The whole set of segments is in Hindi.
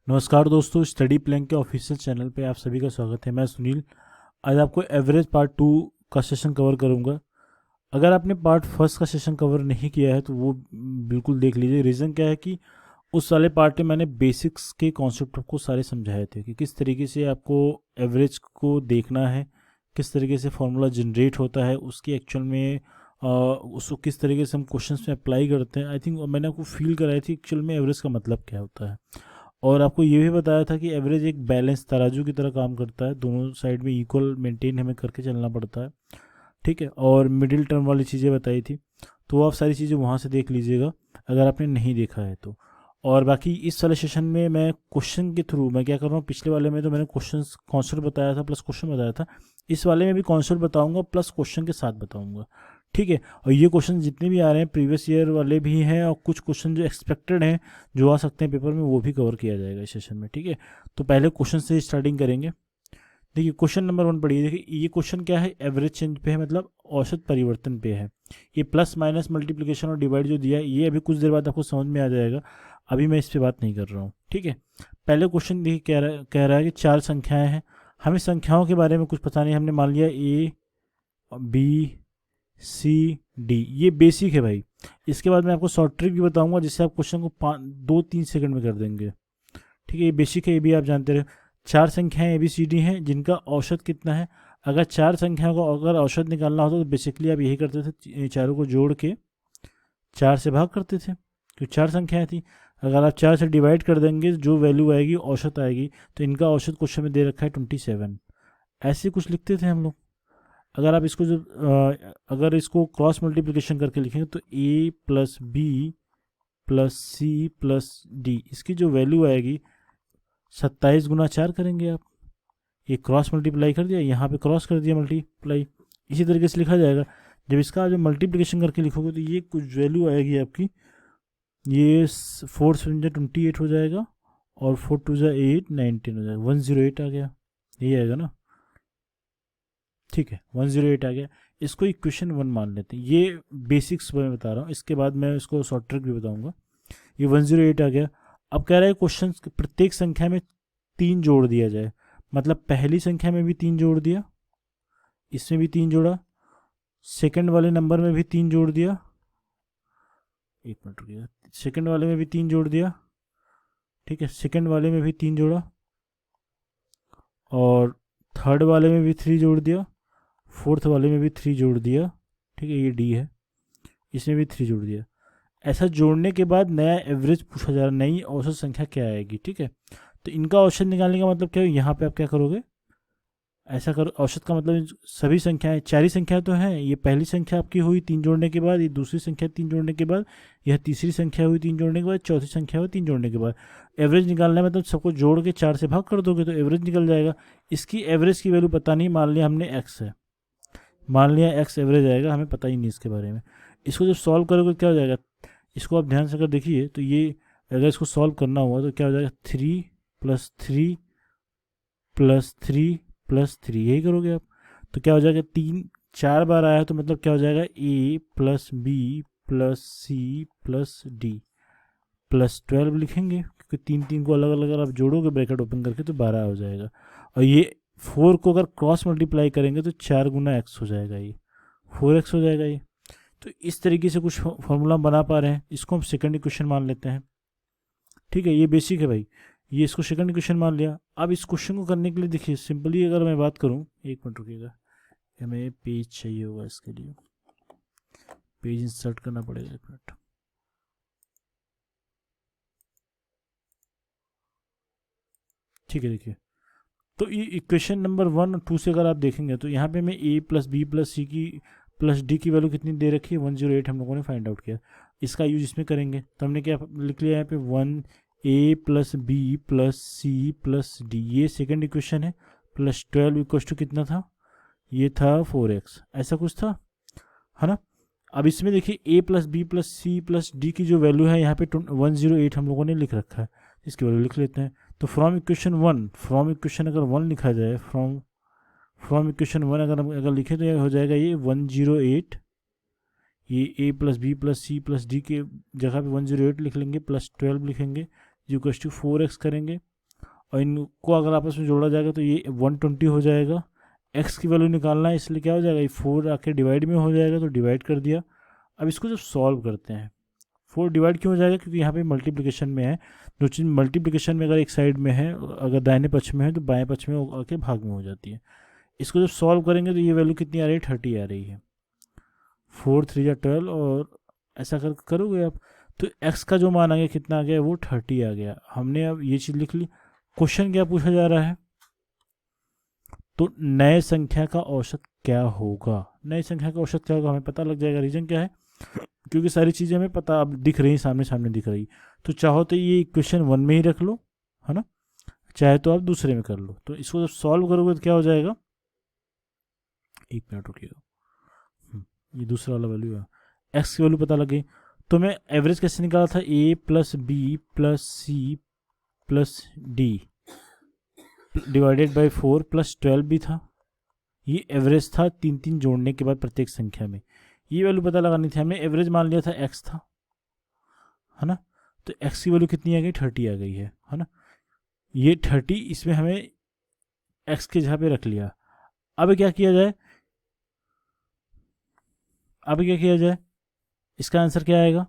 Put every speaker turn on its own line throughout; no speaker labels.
नमस्कार दोस्तों, स्टडी प्लान के ऑफिशियल चैनल पे आप सभी का स्वागत है। मैं सुनील। आज आपको एवरेज पार्ट 2 का सेशन कवर करूंगा। अगर आपने पार्ट फर्स्ट का सेशन कवर नहीं किया है तो वो बिल्कुल देख लीजिए। रीज़न क्या है कि उस वाले पार्ट में मैंने बेसिक्स के कॉन्सेप्ट को सारे समझाए थे कि किस तरीके से आपको एवरेज को देखना है, किस तरीके से फॉर्मूला जनरेट होता है, उसकी एक्चुअल में उसको किस तरीके से हम क्वेश्चंस में अप्लाई करते हैं। आई थिंक मैंने आपको फील कराई थी एक्चुअल में एवरेज का मतलब क्या होता है, और आपको ये भी बताया था कि एवरेज एक बैलेंस तराजू की तरह काम करता है। दोनों साइड में इक्वल मेंटेन हमें करके चलना पड़ता है, ठीक है। और मिडिल टर्म वाली चीज़ें बताई थी, तो आप सारी चीज़ें वहाँ से देख लीजिएगा अगर आपने नहीं देखा है तो। और बाकी इस वाले सेशन में मैं क्वेश्चन के थ्रू मैं क्या कर रहा हूँ, पिछले वाले में तो मैंने क्वेश्चन कॉन्सेप्ट बताया था प्लस क्वेश्चन बताया था, इस वाले में भी कॉन्सेप्ट बताऊंगा प्लस क्वेश्चन के साथ बताऊंगा, ठीक है। और ये क्वेश्चन जितने भी आ रहे हैं प्रीवियस ईयर वाले भी हैं, और कुछ क्वेश्चन जो एक्सपेक्टेड हैं जो आ सकते हैं पेपर में, वो भी कवर किया जाएगा इस सेशन में, ठीक है। तो पहले क्वेश्चन से स्टार्टिंग करेंगे। देखिए क्वेश्चन नंबर 1 पढ़िए। देखिए ये क्वेश्चन क्या है, एवरेज चेंज पे है, मतलब औसत परिवर्तन पे है। ये प्लस माइनस मल्टीप्लिकेशन और डिवाइड जो दिया है ये अभी कुछ देर बाद आपको समझ में आ जाएगा, अभी मैं इस पर बात नहीं कर रहा हूँ, ठीक है। पहले क्वेश्चन देखिए कह रहा है कि 4 संख्याएं हैं। हमें संख्याओं के बारे में कुछ पता नहीं, हमने मान लिया ए बी सी डी, ये बेसिक है भाई। इसके बाद मैं आपको शॉर्ट ट्रिक भी बताऊंगा जिससे आप क्वेश्चन को 2-3 सेकंड में कर देंगे, ठीक है। ये बेसिक है, ये भी आप जानते रहे। 4 संख्याएं ए बी सी डी हैं जिनका औसत कितना है। अगर 4 संख्याओं का अगर औसत निकालना होता तो बेसिकली आप यही करते थे, चारों को जोड़ के 4 से भाग करते थे, क्योंकि 4 संख्याएं थी। अगर आप 4 से डिवाइड कर देंगे जो वैल्यू आएगी औसत आएगी, तो इनका औसत क्वेश्चन में दे रखा है 27, ऐसे कुछ लिखते थे हम लोग। अगर आप इसको अगर इसको क्रॉस मल्टीप्लिकेशन करके लिखेंगे तो A plus B plus C plus D, इसकी जो वैल्यू आएगी 27 गुना 4 करेंगे आप। ये क्रॉस मल्टीप्लाई कर दिया, यहाँ पे क्रॉस कर दिया मल्टीप्लाई, इसी तरीके से लिखा जाएगा। जब इसका जो मल्टीप्लिकेशन करके लिखोगे तो ये कुछ वैल्यू आएगी आपकी, ये 4 7 28 हो जाएगा, और 4 2 8 19 हो जाएगा, 108 आ गया, यही आएगा ना, ठीक है। 108 आ गया। इसको इक्वेशन 1 मान लेते हैं, ये बेसिक्स मैं बता रहा हूँ, इसके बाद मैं इसको शॉर्ट ट्रिक भी बताऊंगा। ये 108 आ गया। अब कह रहा है क्वेश्चन प्रत्येक संख्या में 3 जोड़ दिया जाए, मतलब पहली संख्या में भी 3 जोड़ दिया, इसमें भी 3 जोड़ा, सेकंड वाले नंबर में भी 3 जोड़ दिया, एक मिनट रुकिएगा, सेकंड वाले में भी 3 जोड़ दिया, ठीक है, सेकंड वाले में भी 3 जोड़ा, और थर्ड वाले में भी 3 जोड़ दिया, फोर्थ वाले में भी 3 जोड़ दिया, ठीक है, ये डी है, इसमें भी 3 जोड़ दिया। ऐसा जोड़ने के बाद नया एवरेज पूछा जा रहा है, नई औसत संख्या क्या आएगी, ठीक है। तो इनका औसत निकालने का मतलब क्या है, यहाँ पे आप क्या करोगे, ऐसा करो। औसत का मतलब सभी संख्याएं, 4 ही संख्या तो हैं, ये पहली संख्या आपकी हुई 3 जोड़ने के बाद, ये दूसरी संख्या 3 जोड़ने के बाद, यह तीसरी संख्या हुई 3 जोड़ने के बाद, चौथी संख्या हुई 3 जोड़ने के बाद। एवरेज निकालना है मतलब सबको जोड़ के 4 से भाग कर दोगे तो एवरेज निकल जाएगा। इसकी एवरेज की वैल्यू पता नहीं, मान लिया हमने एक्स है, मान लिया एक्स एवरेज आएगा, हमें पता ही नहीं इसके बारे में। इसको जब सॉल्व करोगे क्या हो जाएगा, इसको आप ध्यान से अगर देखिए तो ये अगर इसको सॉल्व करना हुआ तो क्या हो जाएगा, 3 + 3 + 3 + 3, यही करोगे आप। तो क्या हो जाएगा, 3 4 बार आया तो मतलब क्या हो जाएगा, A plus B plus C plus D plus 12 लिखेंगे, क्योंकि 3 3 को अलग अलग अगर आप जोड़ोगे ब्रैकेट ओपन करके तो 12 हो जाएगा। और ये 4 को अगर क्रॉस मल्टीप्लाई करेंगे तो 4 गुना एक्स हो जाएगा, ये 4x हो जाएगा ये। तो इस तरीके से कुछ फॉर्मूला बना पा रहे हैं, इसको हम सेकंड इक्वेशन मान लेते हैं, ठीक है। ये बेसिक है भाई, ये इसको सेकंड इक्वेशन मान लिया। अब इस क्वेश्चन को करने के लिए देखिए सिंपली अगर मैं बात करूं, एक मिनट रुकिएगा, हमें पेज चाहिए होगा, इसके लिए पेज इंसर्ट करना पड़ेगा, एक मिनट। ठीक है, देखिए तो ये इक्वेशन नंबर 1 और 2 से अगर आप देखेंगे तो यहाँ पे हमें ए प्लस बी प्लस सी की प्लस डी की वैल्यू कितनी दे रखी है, 108 हम लोगों ने फाइंड आउट किया। इसका यूज इसमें करेंगे तो हमने क्या लिख लिया यहाँ पे, 1a + b + c + d, ये सेकंड इक्वेशन है, प्लस 12 = कितना था, ये था 4x, ऐसा कुछ था, है ना। अब इसमें देखिए a + b + c + d की जो वैल्यू है यहाँ पे 108 हम लोगों ने लिख रखा है, इसकी वैल्यू लिख लेते हैं। तो फ्रॉम इक्वेशन 1, फ्रॉम इक्वेशन अगर 1 लिखा जाए, फ्रॉम इक्वेशन 1 अगर लिखे तो ये हो जाएगा, ये 108, ये a + b + c + d के जगह पे 108 लिख लेंगे, प्लस 12 लिखेंगे, जो = 4x करेंगे, और इनको अगर आपस में जोड़ा जाएगा तो ये 120 हो जाएगा। एक्स की वैल्यू निकालना है, इसलिए क्या हो जाएगा, ये 4 आके डिवाइड में हो जाएगा, तो डिवाइड कर दिया। अब इसको जब सॉल्व करते हैं, 4 डिवाइड क्यों हो जाएगा, क्योंकि यहाँ पे मल्टीप्लिकेशन में है। जो चीज़ मल्टीप्लिकेशन में अगर एक साइड में है, अगर दाहिने पक्ष में है तो बाएं पक्ष में आके भाग में हो जाती है। इसको जब सॉल्व करेंगे तो ये वैल्यू कितनी आ रही है, 30 आ रही है। 4 3 या 12, और ऐसा करोगे आप तो x का जो मान आ गया कितना आ गया, वो 30 आ गया। हमने अब ये चीज़ लिख ली। क्वेश्चन क्या पूछा जा रहा है, तो नए संख्या का औसत क्या होगा। नई संख्या का औसत क्या होगा हमें पता लग जाएगा। रीजन क्या है, क्योंकि सारी चीज़ें हमें पता अब दिख रही, सामने सामने दिख रही। तो चाहो तो ये इक्वेशन 1 में ही रख लो, है ना, चाहे तो आप दूसरे में कर लो। तो इसको जब सॉल्व करोगे तो क्या हो जाएगा, 1 मिनट रुकिएगा, ये दूसरा वाला वैल्यू है, एक्स की वैल्यू पता लग गई। तो मैं एवरेज कैसे निकाला था, a plus B plus C plus d divided by 4 plus 12 भी था। ये एवरेज था 3 जोड़ने के बाद प्रत्येक संख्या में। ये वैल्यू पता लगानी थी, हमने एवरेज मान लिया था x था, है ना। तो x की वैल्यू कितनी आ गई, 30 आ गई है ना। ये 30 इसमें हमें x के जगह पे रख लिया। अब क्या किया जाए, इसका आंसर क्या आएगा।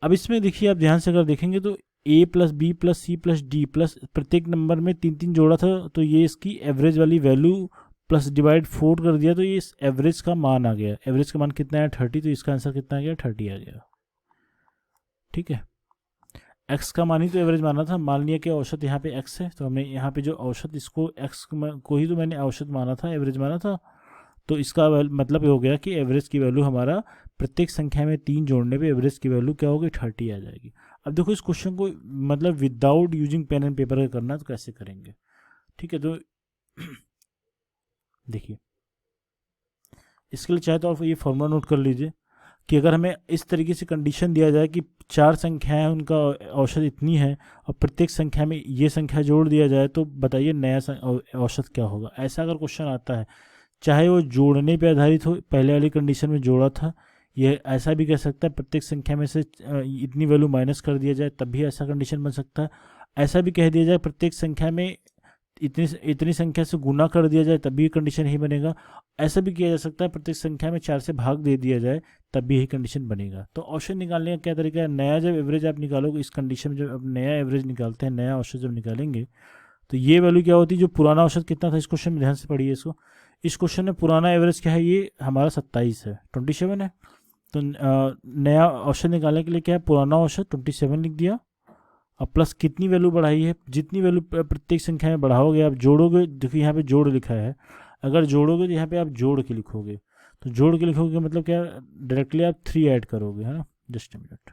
अब इसमें देखिए, आप ध्यान से अगर देखेंगे तो a plus B plus C plus D plus प्रत्येक नंबर में 3 जोड़ा था, तो ये इसकी एवरेज वाली वैल्यू प्लस डिवाइड 4 कर दिया, तो ये इस एवरेज का मान आ गया। एवरेज का मान कितना है, 30, तो इसका आंसर कितना आ गया, 30 आ गया। ठीक है, x का मान ही तो एवरेज माना था। मान लिया कि औसत यहाँ पे x है, तो हमने यहाँ पे जो औसत, इसको x को ही तो मैंने औसत माना था, एवरेज माना था। तो इसका मतलब ये हो गया कि एवरेज की वैल्यू हमारा प्रत्येक संख्या में 3 जोड़ने पे एवरेज की वैल्यू क्या होगी, 30 आ जाएगी। अब देखो इस क्वेश्चन को मतलब without using pen and paper करना तो कैसे करेंगे। ठीक है, तो देखिए इसके लिए चाहे तो आप ये फॉर्मूला नोट कर लीजिए कि अगर हमें इस तरीके से कंडीशन दिया जाए कि 4 संख्याएं उनका औसत इतनी है और प्रत्येक संख्या में ये संख्या जोड़ दिया जाए, तो बताइए नया औसत क्या होगा। ऐसा अगर क्वेश्चन आता है, चाहे वो जोड़ने पे आधारित हो, पहले वाली कंडीशन में जोड़ा था, ये ऐसा भी कह सकता है प्रत्येक संख्या में से इतनी वैल्यू माइनस कर दिया जाए, तब भी ऐसा कंडीशन बन सकता है। ऐसा भी कह दिया जाए प्रत्येक संख्या में इतनी संख्या से गुना कर दिया जाए, तब भी कंडीशन ही बनेगा। ऐसा भी किया जा सकता है प्रत्येक संख्या में 4 से भाग दे दिया जाए, तब भी यही कंडीशन बनेगा। तो औसत निकालने का क्या तरीका है, नया जब एवरेज आप निकालोगे इस कंडीशन में, जब आप नया एवरेज निकालते हैं, नया औसत जब निकालेंगे, तो ये वैल्यू क्या होती है, जो पुराना औसत कितना था, इस क्वेश्चन में ध्यान से पढ़िए इसको। इस क्वेश्चन में पुराना एवरेज क्या है, ये हमारा 27 है, 27 है। तो नया औसत निकालने के लिए क्या है, पुराना औसत 27 लिख दिया। अब प्लस कितनी वैल्यू बढ़ाई है, जितनी वैल्यू प्रत्येक संख्या में बढ़ाओगे, आप जोड़ोगे, देखिए यहाँ पे जोड़ लिखा है, अगर जोड़ोगे तो यहाँ पे आप जोड़ के लिखोगे, तो जोड़ के लिखोगे मतलब क्या, डायरेक्टली आप 3 ऐड करोगे, है ना। जस्ट अ मिनट,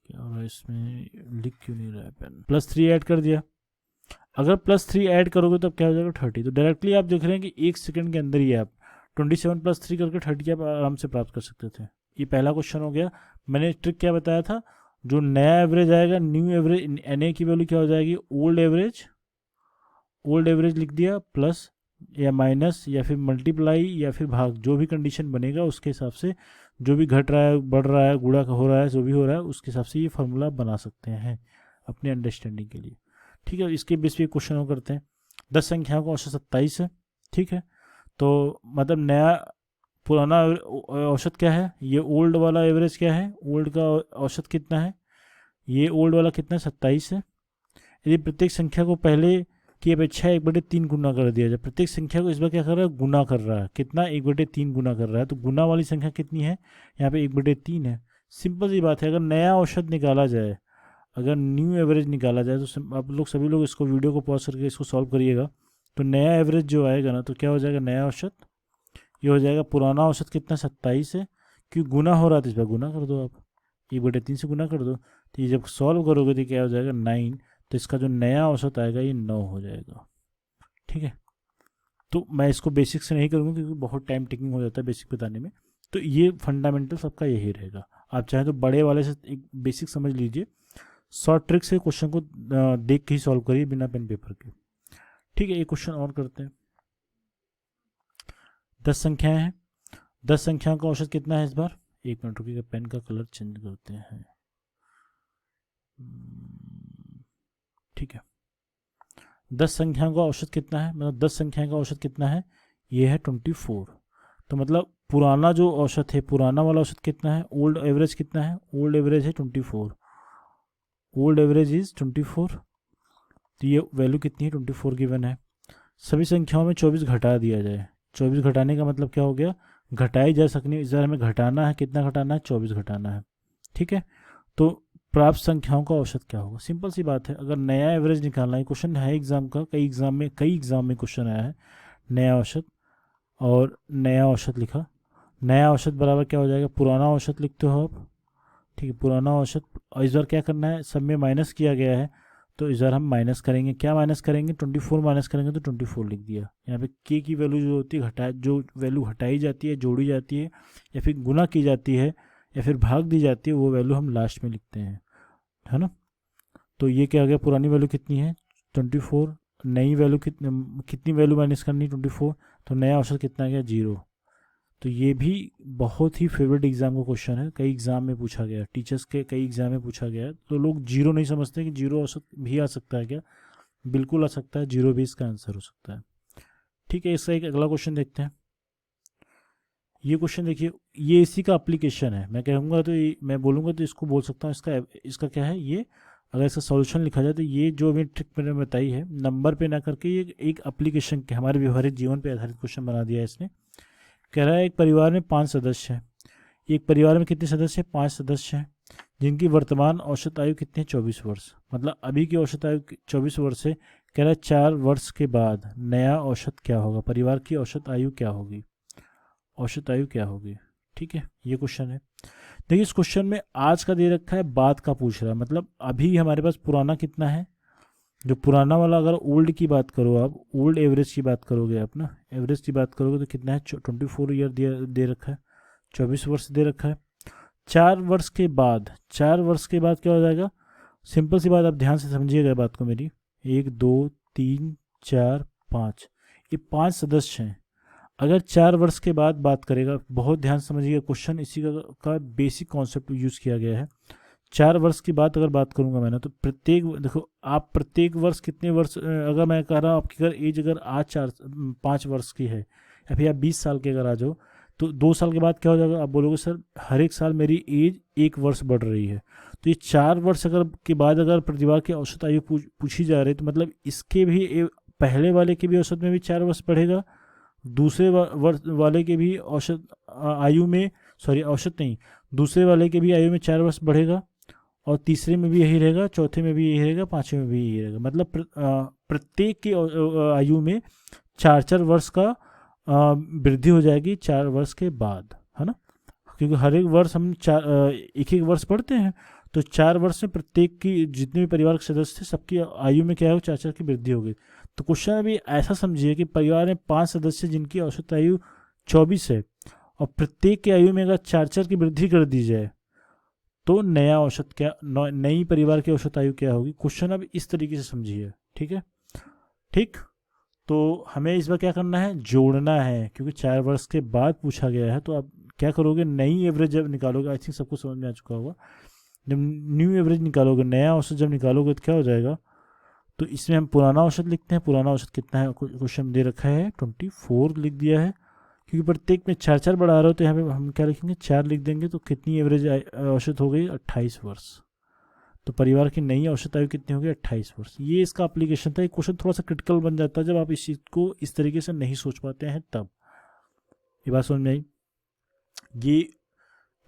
क्या हो रहा है इसमें, लिख क्यों नहीं रहा है पेन। +3 ऐड कर दिया। अगर +3 ऐड करोगे तो क्या हो जाएगा, 30। तो डायरेक्टली आप देख रहे हैं कि 1 सेकंड के अंदर ही आप 27 + 3 करके 30 आप आराम से प्राप्त कर सकते थे। ये पहला क्वेश्चन हो गया। मैंने ट्रिक क्या बताया था, जो नया एवरेज आएगा, न्यू एवरेज, NA की वैल्यू क्या हो जाएगी, ओल्ड एवरेज लिख दिया, प्लस या माइनस या फिर मल्टीप्लाई या फिर भाग, जो भी कंडीशन बनेगा उसके हिसाब से, जो भी घट रहा है, बढ़ रहा है, गुणा हो रहा है, जो भी हो रहा है, उसके हिसाब से ये फार्मूला बना सकते हैं अपने अंडरस्टैंडिंग के लिए। ठीक है, इसके बेस पे क्वेश्चन हो करते हैं। 10 संख्याओं का औसत 27 है। ठीक है, तो मतलब नया पुराना औसत क्या है, ये ओल्ड वाला एवरेज क्या है, ओल्ड का औसत कितना है, ये ओल्ड वाला कितना है, 27 है। यदि प्रत्येक संख्या को पहले की अपेक्षा 1/3 गुना कर दिया जाए, प्रत्येक संख्या को इस बार क्या कर रहा है, गुना कर रहा है, कितना, 1/3 गुना कर रहा है, तो गुना वाली संख्या कितनी है, यहाँ पे 1/3 है। सिंपल सी बात है, अगर नया औसत निकाला जाए, अगर न्यू एवरेज निकाला जाए, तो आप लोग सभी लोग इसको वीडियो को पॉज करके इसको सॉल्व करिएगा। तो नया एवरेज जो आएगा ना, तो क्या हो जाएगा, नया औसत ये हो जाएगा, पुराना औसत कितना, 27 है, क्योंकि गुना हो रहा था, इस बार गुना कर दो आप, 1/3 से गुना कर दो, तो ये जब सॉल्व करोगे तो क्या हो जाएगा, 9। तो इसका जो नया औसत आएगा ये 9 हो जाएगा। ठीक है, तो मैं इसको बेसिक से नहीं करूँगा क्योंकि बहुत टाइम टेकिंग हो जाता है बेसिक बताने में। तो ये फंडामेंटल सबका यही रहेगा। आप चाहें तो बड़े वाले से एक बेसिक समझ लीजिए, शॉर्ट ट्रिक से क्वेश्चन को देख के ही सॉल्व करिए बिना पेन पेपर के। ठीक है, एक क्वेश्चन और करते हैं। 10 संख्याएं हैं, 10 संख्याओं का औसत कितना है इस बार? एक मिनट रुकिएगा, पेन का कलर चेंज करते हैं। ठीक है, 10 संख्याओं का औसत कितना है, मतलब 10 संख्याओं का औसत कितना है? ये है 24। तो मतलब पुराना जो औसत है, पुराना वाला औसत कितना है? ओल्ड एवरेज कितना है? ओल्ड एवरेज है 24। Old average is 24। तो ये वैल्यू कितनी है? 24 गिवन है। सभी संख्याओं में 24 घटा दिया जाए। 24 घटाने का मतलब क्या हो गया? घटाई जा सकनी, इस बार हमें घटाना है। कितना घटाना है? 24 घटाना है। ठीक है, तो प्राप्त संख्याओं का औसत क्या होगा? सिंपल सी बात है, अगर नया एवरेज निकालना है, क्वेश्चन है एग्जाम का, कई एग्जाम में क्वेश्चन आया है नया औसत, और नया औसत लिखा। नया औसत बराबर क्या हो जाएगा? पुराना औसत लिखते हो आप। ठीक है, पुराना औसत, और इस बार क्या करना है? सब में माइनस किया गया है, तो इस बार हम माइनस करेंगे। क्या माइनस करेंगे? 24 माइनस करेंगे तो 24 लिख दिया। यहाँ पे के की वैल्यू जो होती है, जो वैल्यू हटाई जाती है, जोड़ी जाती है, या फिर गुना की जाती है, या फिर भाग दी जाती है, वो वैल्यू हम लास्ट में लिखते हैं, है ना। तो ये क्या आ गया? पुरानी वैल्यू कितनी है? 24। नई वैल्यू कितनी वैल्यू माइनस करनी? 24। तो नया औसत कितना आ गया? 0। तो ये भी बहुत ही फेवरेट एग्जाम का क्वेश्चन है, कई एग्जाम में पूछा गया, टीचर्स के कई एग्जाम में पूछा गया है। तो लोग जीरो नहीं समझते कि जीरो औसत भी आ सकता है क्या? बिल्कुल आ सकता है, जीरो भी इसका आंसर हो सकता है। ठीक है, इसका एक अगला क्वेश्चन देखते हैं। ये क्वेश्चन देखिए, ये इसी का एप्लीकेशन है। मैं कहूँगा तो मैं बोलूँगा तो इसको बोल सकता हूँ, इसका क्या है ये, अगर इसका सॉल्यूशन लिखा जाए तो ये जो भी ट्रिक मैंने बताई है, नंबर पे ना करके ये एक एप्लीकेशन के हमारे व्यवहारिक जीवन पे आधारित क्वेश्चन बना दिया है इसने। कह रहा है एक परिवार में 5 सदस्य हैं। एक परिवार में कितने सदस्य हैं? 5 सदस्य हैं, जिनकी वर्तमान औसत आयु कितनी है? 24 वर्ष। मतलब अभी की औसत आयु 24 वर्ष है। कह रहा है 4 वर्ष के बाद नया औसत क्या होगा? परिवार की औसत आयु क्या होगी? औसत आयु क्या होगी? ठीक है, ये क्वेश्चन है। देखिए, इस क्वेश्चन में आज का दे रखा है, बाद का पूछ रहा है। मतलब अभी हमारे पास पुराना कितना है? जो पुराना वाला, अगर ओल्ड की बात करो आप, ओल्ड एवरेज की बात करोगे आप ना, एवरेज की बात करोगे तो कितना है? 24 ईयर दे रखा है, 24 वर्ष दे रखा है। 4 वर्ष के बाद, 4 वर्ष के बाद क्या हो जाएगा? सिंपल सी बात, आप ध्यान से समझिएगा बात को मेरी। 1 2 3 4 5, ये 5 सदस्य हैं। अगर 4 वर्ष के बाद बात करेगा, बहुत ध्यान से समझिएगा, क्वेश्चन इसी का बेसिक कॉन्सेप्ट यूज़ किया गया है। 4 वर्ष की बात अगर बात करूंगा मैंने, तो प्रत्येक, देखो आप प्रत्येक वर्ष कितने वर्ष, अगर मैं कह रहा हूँ आपकी अगर एज अगर आज 5 वर्ष की है, या फिर आप 20 साल के अगर आ जाओ, तो 2 साल के बाद क्या हो जाएगा? आप बोलोगे सर हर एक साल मेरी एज 1 वर्ष बढ़ रही है। तो ये 4 वर्ष अगर के बाद अगर परिवार की औसत आयु पूछी जा रही है, तो मतलब इसके भी पहले वाले के भी औसत में भी 4 वर्ष बढ़ेगा, दूसरे वर्ष वाले के भी औसत आयु में, सॉरी औसत नहीं, दूसरे वाले के भी आयु में 4 वर्ष बढ़ेगा, और तीसरे में भी यही रहेगा, चौथे में भी यही रहेगा, पांचवें में भी यही रहेगा। मतलब प्रत्येक की आयु में 4 वर्ष का वृद्धि हो जाएगी 4 वर्ष के बाद, है ना। क्योंकि हर एक वर्ष हम एक एक वर्ष पढ़ते हैं, तो 4 वर्ष में प्रत्येक की जितने भी परिवार के सदस्य थे, सबकी आयु में क्या है? 4 की वृद्धि होगी। तो क्वेश्चन अभी ऐसा समझिए कि परिवार में 5 सदस्य जिनकी औसत आयु 24 है, और प्रत्येक की आयु में अगर 4 की वृद्धि कर दी जाए, तो नया औसत क्या, नई परिवार की औसत आयु क्या होगी? क्वेश्चन अब इस तरीके से समझिए, ठीक है। ठीक, तो हमें इस बार क्या करना है? जोड़ना है, क्योंकि 4 वर्ष के बाद पूछा गया है। तो आप क्या करोगे? नई एवरेज जब निकालोगे, आई थिंक सबको समझ में आ चुका होगा, जब न्यू एवरेज निकालोगे, नया औसत जब निकालोगे, तो क्या हो जाएगा? तो इसमें हम पुराना औसत लिखते हैं। पुराना औसत कितना है? क्वेश्चन दे रखा है 24 लिख दिया है, क्योंकि प्रत्येक में 4 बढ़ा रहे हो, तो यहाँ पे हम क्या लिखेंगे? 4 लिख देंगे। तो कितनी एवरेज औसत हो गई? 28 वर्ष। तो परिवार की नई औसत आयु कितनी होगी? 28 वर्ष। ये इसका एप्लीकेशन था। ये क्वेश्चन थोड़ा सा क्रिटिकल बन जाता है जब आप इस चीज़ को इस तरीके से नहीं सोच पाते हैं, तब। ये बात समझ में आई?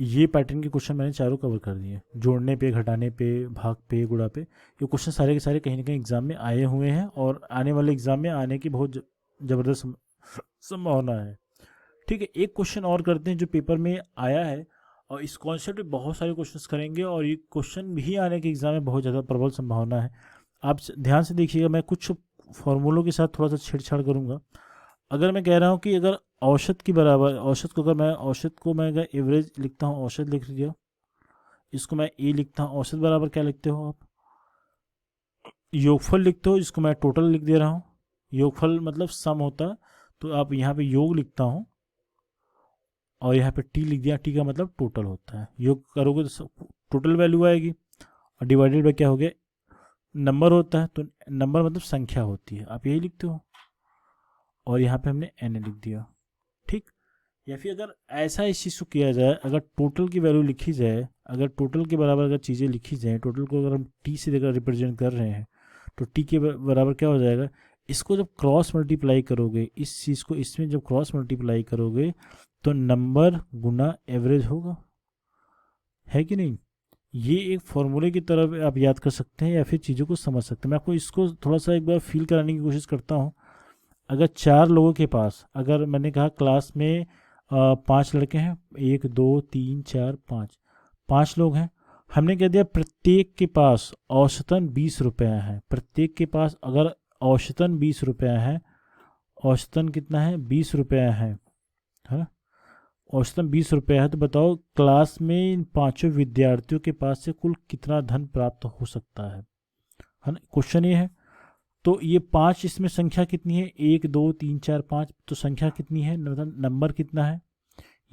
ये पैटर्न के क्वेश्चन मैंने चारों कवर कर दिए, जोड़ने पे, घटाने पे, भाग पे, गुणा पे। ये क्वेश्चन सारे के सारे कहीं ना कहीं एग्जाम में आए हुए हैं, और आने वाले एग्जाम में आने की बहुत ज़बरदस्त संभावना है। ठीक है, एक क्वेश्चन और करते हैं जो पेपर में आया है, और इस कॉन्सेप्ट में बहुत सारे क्वेश्चंस करेंगे, और ये क्वेश्चन भी आने के एग्जाम में बहुत ज़्यादा प्रबल संभावना है। आप ध्यान से देखिएगा, मैं कुछ फॉर्मूलों के साथ थोड़ा सा छेड़छाड़ करूँगा। अगर मैं कह रहा हूँ कि अगर औसत की बराबर, औसत को मैं अगर एवरेज लिखता हूँ, औसत लिख दिया, इसको मैं ए लिखता हूँ, औसत बराबर क्या लिखते हो आप? योगफल लिखते हो, जिसको मैं टोटल लिख दे रहा हूँ। योगफल मतलब सम होता है, तो आप यहाँ पे योग लिखता हूँ, और यहाँ पे टी लिख दिया, टी का मतलब टोटल होता है, योग करोगे तो टोटल वैल्यू आएगी, और डिवाइडेड बाय क्या हो गया, नंबर होता है, तो नंबर मतलब संख्या होती है, आप यही लिखते हो, और यहाँ पे हमने एन लिख दिया, ठीक। या फिर अगर ऐसा इस चीज़ को किया जाए, अगर टोटल की वैल्यू लिखी जाए, अगर टोटल के बराबर अगर चीज़ें लिखी जाए, टोटल को अगर हम टी से देकर रिप्रेजेंट कर रहे हैं, तो टी के बराबर क्या हो जाएगा, इसको जब क्रॉस मल्टीप्लाई करोगे, इस चीज़ को इसमें जब क्रॉस मल्टीप्लाई करोगे, तो नंबर गुना एवरेज होगा, है कि नहीं। ये एक फॉर्मूले की तरह आप याद कर सकते हैं, या फिर चीज़ों को समझ सकते हैं। मैं आपको इसको थोड़ा सा एक बार फील कराने की कोशिश करता हूँ। अगर 4 लोगों के पास, अगर मैंने कहा क्लास में 5 लड़के हैं, 1 2 3 4 5, 5 लोग हैं, हमने कह दिया प्रत्येक के पास औसतन 20 रुपया है, प्रत्येक के पास अगर औसतन 20 रुपया है, औसतन कितना है, 20 रुपया है ना, औसतन 20 रुपया है, तो बताओ क्लास में इन 5 विद्यार्थियों के पास से कुल कितना धन प्राप्त हो सकता है ना, क्वेश्चन ये है। तो ये 5, इसमें संख्या कितनी है, 1 2 3 4 5, तो संख्या कितनी है, मतलब नंबर कितना है,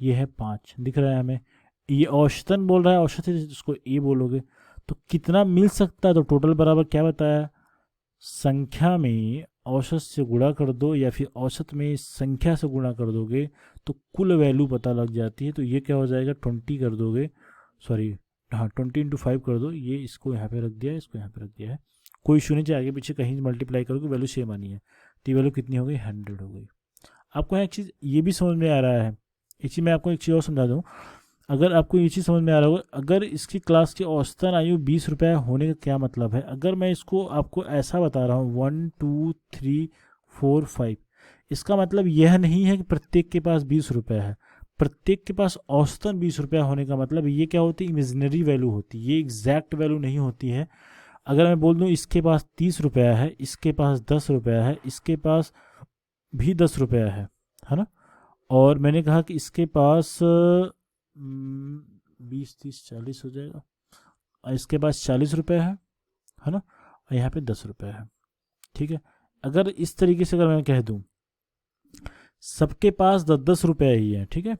ये है 5, दिख रहा है हमें। ये औसतन बोल रहा है, औसत है इसको ए बोलोगे, तो कितना मिल सकता है, तो टोटल बराबर क्या बताया, संख्या में औसत से गुणा कर दो, या फिर औसत में संख्या से गुणा कर दोगे तो कुल वैल्यू पता लग जाती है। तो ये क्या हो जाएगा, 20 कर दोगे, सॉरी हाँ 20 × 5 कर दो, ये इसको यहाँ पे रख दिया है, इसको यहाँ पे रख दिया है, कोई इशू नहीं चाहिए, आगे पीछे कहीं मल्टीप्लाई करोगे वैल्यू सेम आनी है, तो ये वैल्यू कितनी हो गई, 100 हो गई। आपको एक चीज़ ये भी समझ में आ रहा है, एक चीज़ मैं आपको एक चीज़ और समझा दूँ, अगर आपको ये चीज़ समझ में आ रहा होगा, अगर इसकी क्लास की औसतन आयु 20 रुपया होने का क्या मतलब है, अगर मैं इसको आपको ऐसा बता रहा हूँ 1 2 3 4 5, इसका मतलब यह नहीं है कि प्रत्येक के पास 20 रुपया है, प्रत्येक के पास औसतन 20 रुपया होने का मतलब ये क्या होती है, इमेजिनरी वैल्यू होती है, ये एग्जैक्ट वैल्यू नहीं होती है। अगर मैं बोल दूँ इसके पास 30 रुपया है, इसके पास 10 रुपया है, इसके पास भी 10 रुपया है ना, और मैंने कहा कि इसके पास 20 30 40 हो जाएगा, और इसके पास 40 रुपये है ना, और यहाँ पे 10 रुपये है, ठीक है। अगर इस तरीके से अगर मैं कह दूँ सबके पास 10 रुपये ही है, ठीक है,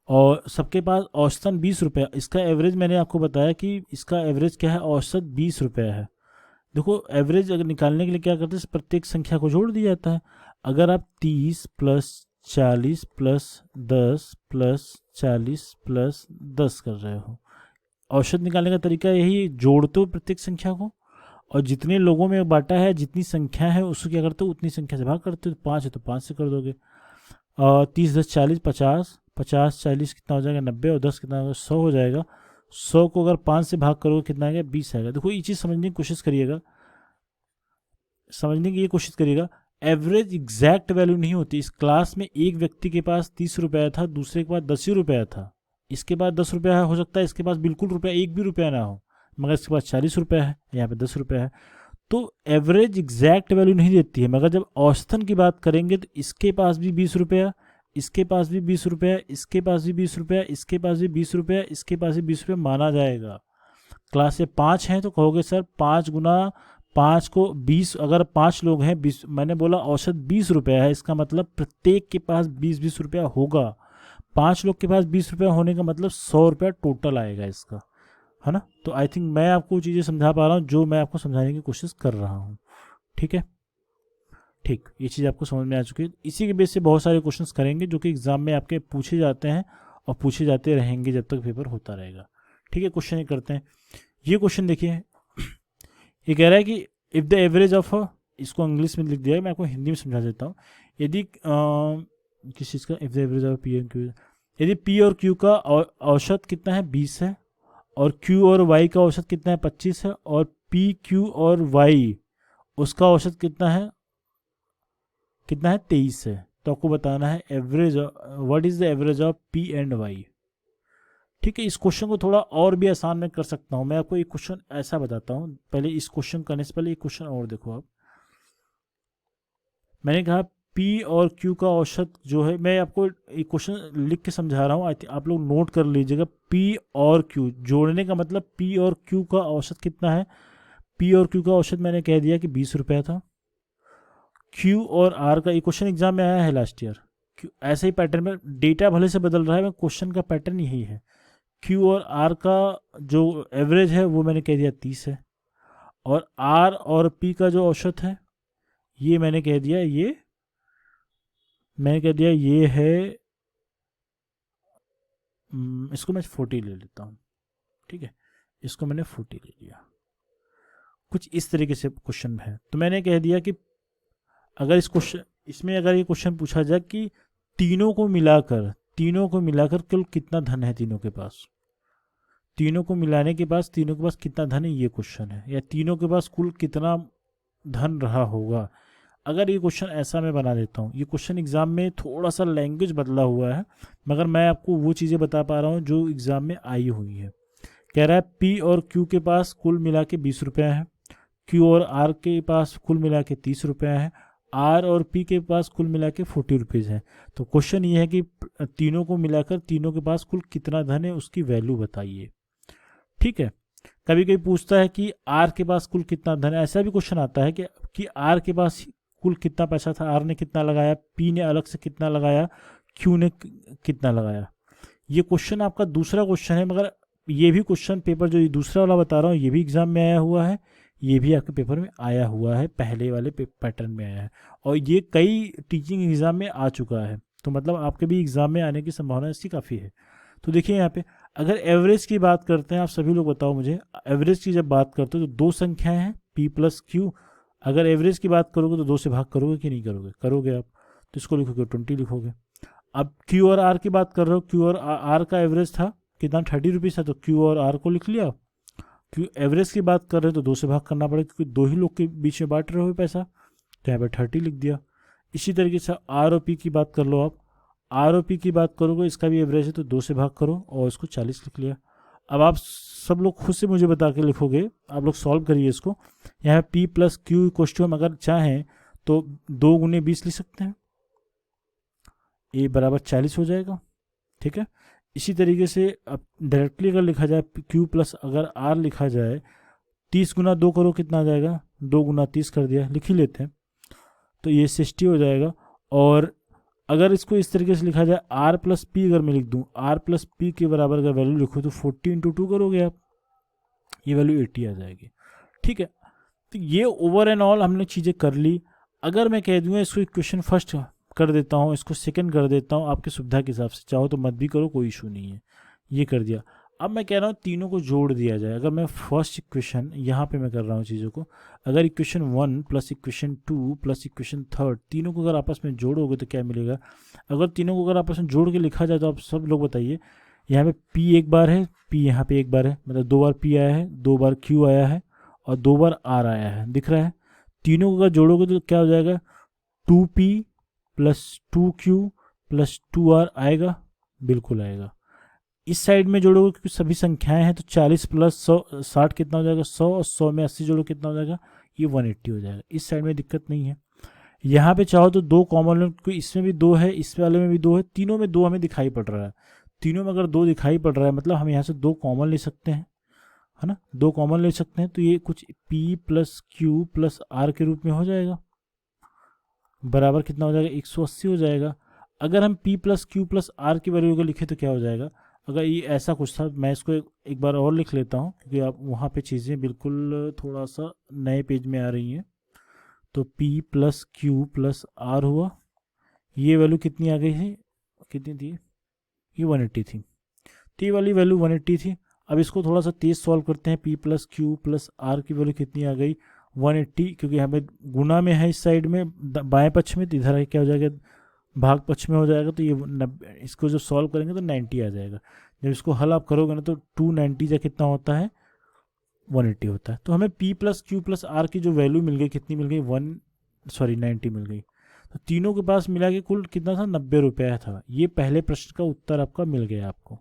और सबके पास औसतन 20 रुपया, इसका एवरेज मैंने आपको बताया कि इसका एवरेज क्या है, औसत 20 रुपया है। देखो एवरेज अगर निकालने के लिए क्या करते हैं, प्रत्येक संख्या को जोड़ दिया जाता है। अगर आप 30 + 40 + 10 + 40 + 10 कर रहे हो, औसत निकालने का तरीका यही, जोड़ते हो प्रत्येक संख्या को, और जितने लोगों में बांटा है, जितनी संख्या है उसको क्या करते हो, उतनी संख्या से भाग करते हो, 5 है तो 5 से कर दोगे, और 30 10 40 50, 50 40 कितना हो जाएगा, 90, और 10 कितना होगा, 100 हो जाएगा। 100 को अगर 5 से भाग करोगे कितना आएगा, 20 आएगा। देखो ये चीज़ समझने की कोशिश करिएगा, समझने की ये कोशिश करिएगा, एवरेज एग्जैक्ट वैल्यू नहीं होती। इस क्लास में एक व्यक्ति के पास 30 रुपया था, दूसरे के पास 10 ही रुपया था, इसके पास 10 रुपया हो सकता है, इसके पास बिल्कुल रुपया एक भी रुपया ना हो, मगर इसके पास 40 रुपया है, यहाँ पे 10 रुपया है। तो एवरेज एग्जैक्ट वैल्यू नहीं देती है, मगर जब औसतन की बात करेंगे तो इसके पास भी 20 रुपया, इसके पास भी 20 रुपया, इसके पास भी 20 रुपया, इसके पास भी 20 रुपया, इसके पास भी 20 रुपया माना जाएगा। क्लास से 5 हैं तो कहोगे सर 5 × 5 को 20, अगर 5 लोग हैं 20, मैंने बोला औसत 20 रुपया है, इसका मतलब प्रत्येक के पास 20 रुपया होगा। 5 लोग के पास 20 रुपया होने का मतलब 100 रुपया टोटल आएगा इसका, है ना। तो आई थिंक मैं आपको चीज़ें समझा पा रहा हूँ जो मैं आपको समझाने की कोशिश कर रहा हूँ, ठीक है। ठीक, ये चीज़ आपको समझ में आ चुकी है। इसी के बेस से बहुत सारे क्वेश्चंस करेंगे जो कि एग्जाम में आपके पूछे जाते हैं और पूछे जाते रहेंगे जब तक पेपर होता रहेगा, ठीक है। क्वेश्चन ये करते हैं, ये क्वेश्चन देखिए, ये कह रहा है कि इफ़ द एवरेज ऑफ, इसको इंग्लिश में लिख दिया है, मैं आपको हिंदी में समझा देता हूँ। यदि किस चीज़ का, if the average of p and Q, यदि पी और क्यू का औसत कितना है 20 है, और क्यू और वाई का औसत कितना है 25 है, और पी क्यू और वाई उसका औसत कितना है 23 है, तो आपको बताना है average, what is the average of p and y, ठीक है। इस क्वेश्चन को थोड़ा और भी आसान में कर सकता हूं मैं, आपको एक क्वेश्चन ऐसा बताता हूं, पहले इस क्वेश्चन करने से पहले एक क्वेश्चन और देखो आप। मैंने कहा पी और क्यू का औसत जो है, मैं आपको एक क्वेश्चन लिख के समझा रहा हूँ, आप लोग नोट कर लीजिएगा। पी और क्यू जोड़ने का मतलब पी और क्यू का औसत कितना है, पी और क्यू का औसत मैंने कह दिया कि 20 रुपया था। क्यू और आर का, ये क्वेश्चन एग्जाम में आया है लास्ट ईयर, ऐसे ही पैटर्न में डेटा भले से बदल रहा है, मैं क्वेश्चन का पैटर्न यही है। क्यू और आर का जो एवरेज है वो मैंने कह दिया 30 है, और आर और पी का जो औसत है ये मैंने कह दिया ये है, इसको मैं 40 ले लेता हूँ, ठीक है, इसको मैंने 40 ले लिया। कुछ इस तरीके से क्वेश्चन है। तो मैंने कह दिया कि अगर इसमें अगर ये क्वेश्चन पूछा जाए कि तीनों को मिलाकर कुल कितना धन है तीनों के पास, तीनों को मिलाने के पास तीनों के पास कितना धन है, ये क्वेश्चन है, या तीनों के पास कुल कितना धन रहा होगा। अगर ये क्वेश्चन ऐसा मैं बना देता हूँ, ये क्वेश्चन एग्जाम में थोड़ा सा लैंग्वेज बदला हुआ है, मगर मैं आपको वो चीज़ें बता पा रहा हूँ जो एग्जाम में आई हुई है। कह रहा है पी और क्यू के पास कुल मिला के 20 रुपये है, क्यू और आर के पास कुल मिला के 30 रुपये है, आर और पी के पास कुल मिला के 40 रुपीज़ है। तो क्वेश्चन ये है कि तीनों को मिलाकर तीनों के पास कुल कितना धन है, उसकी वैल्यू बताइए। ठीक है, कभी कभी पूछता है कि आर के पास कुल कितना धन है, ऐसा भी क्वेश्चन आता है कि आर के पास कुल कितना पैसा था, आर ने कितना लगाया, पी ने अलग से कितना लगाया, क्यू ने कितना लगाया। ये क्वेश्चन आपका दूसरा क्वेश्चन है, मगर ये भी क्वेश्चन पेपर जो ये दूसरा वाला बता रहा हूँ ये भी एग्जाम में आया हुआ है, ये भी आपके पेपर में आया हुआ है, पहले वाले पैटर्न में आया है, और ये कई टीचिंग एग्जाम में आ चुका है। तो मतलब आपके भी एग्जाम में आने की संभावना इसकी काफ़ी है। तो देखिए यहाँ पे अगर एवरेज की बात करते हैं, आप सभी लोग बताओ मुझे, एवरेज की जब बात करते हो तो दो संख्याएं हैं पी प्लस क्यू। अगर एवरेज की बात करोगे तो 2 से भाग करोगे कि नहीं करोगे, करोगे आप, तो इसको लिखोगे 20 लिखोगे। अब क्यू और आर की बात कर रहे हो, क्यू और आर का एवरेज था कितना, 30 रुपीज़ था, तो क्यू और आर को लिख लिया। क्यू एवरेज की बात कर रहे हो तो 2 से भाग करना पड़ेगा, क्योंकि 2 ही लोग के बीच में बांट रहे हो पैसा, तो यहाँ पर 30 लिख दिया। इसी तरीके से आर और पी की बात कर लो, आप आर और पी की बात करोगे, इसका भी एवरेज है तो 2 से भाग करो और इसको 40 लिख लिया। अब आप सब लोग खुद से मुझे बता के लिखोगे, आप लोग सॉल्व करिए इसको। यहाँ P plus q equal to, हम अगर चाहें तो 2 गुने 20 लिख सकते हैं, ए बराबर 40 हो जाएगा। ठीक है, इसी तरीके से अब डायरेक्टली अगर लिखा जाए क्यू प्लस अगर आर लिखा जाए, 30 गुना 2 करो कितना आ जाएगा, 2 गुना 30 कर दिया, लिख ही लेते हैं, तो ये 60 हो जाएगा। और अगर इसको इस तरीके से लिखा जाए आर प्लस पी, अगर मैं लिख दूँ आर प्लस पी के बराबर अगर वैल्यू लिखो तो 40 × 2 करोगे आप, ये वैल्यू 80 आ जाएगी। ठीक है, तो ये ओवर एंड ऑल हमने चीज़ें कर ली। अगर मैं कह दूँगा इसको इक्वेशन फर्स्ट कर देता हूँ, इसको सेकंड कर देता हूँ, आपकी सुविधा के हिसाब से, चाहो तो मत भी करो, कोई इशू नहीं है, ये कर दिया। अब मैं कह रहा हूँ तीनों को जोड़ दिया जाए। अगर मैं फर्स्ट इक्वेशन यहाँ पे मैं कर रहा हूँ चीज़ों को, अगर equation 1 plus equation 2 plus equation 3 तीनों को अगर आपस में जोड़ोगे तो क्या मिलेगा। अगर तीनों को अगर आपस में जोड़ के लिखा जाए तो आप सब लोग बताइए, यहाँ पे पी एक बार है, पी यहाँ पे एक बार है, मतलब 2 बार पी आया है, 2 बार क्यू आया है और 2 बार आर आया है, दिख रहा है। तीनों को अगर जोड़ोगे तो क्या हो जाएगा, 2p plus 2q plus 2r आएगा, बिल्कुल आएगा। इस साइड में जोड़ोगे क्योंकि सभी संख्याएं हैं, तो 40 प्लस 100 60 कितना हो जाएगा 100, और 100 में 80 जोड़ो कितना हो जाएगा, ये 180 हो जाएगा। इस साइड में दिक्कत नहीं है। यहाँ पे चाहो तो 2 कॉमन, क्योंकि इसमें भी 2 है, इस वाले में भी 2 है, तीनों में 2 हमें दिखाई पड़ रहा है। तीनों में अगर 2 दिखाई पड़ रहा है मतलब हम यहाँ से 2 कॉमन ले सकते हैं, है ना, 2 कॉमन ले सकते हैं, तो ये कुछ p plus Q plus r के रूप में हो जाएगा, बराबर कितना हो जाएगा 180 हो जाएगा। अगर हम p plus Q plus r की वैल्यू को लिखे तो क्या हो जाएगा, अगर ये ऐसा कुछ था, मैं इसको एक बार और लिख लेता हूँ क्योंकि आप वहाँ पे चीज़ें बिल्कुल थोड़ा सा नए पेज में आ रही हैं। तो p plus Q plus r हुआ, ये वैल्यू कितनी आ गई है, कितनी थी, ये 180 थी, तो ये वाली वैल्यू 180 थी। अब इसको थोड़ा सा तेज सॉल्व करते हैं, p plus Q plus r की वैल्यू कितनी आ गई 180, क्योंकि यहाँ पे गुना में है इस साइड में बाएं पक्ष में, तो इधर क्या हो जाएगा भाग पक्ष में हो जाएगा, तो ये इसको जो सॉल्व करेंगे तो 90 आ जाएगा। जब इसको हल आप करोगे ना तो 290 जा कितना होता है 180 होता है। तो हमें p plus Q plus r की जो वैल्यू मिल गई कितनी मिल गई 90 मिल गई। तो तीनों के पास मिला के कुल कितना था 90 रुपया था। ये पहले प्रश्न का उत्तर आपका मिल गया आपको।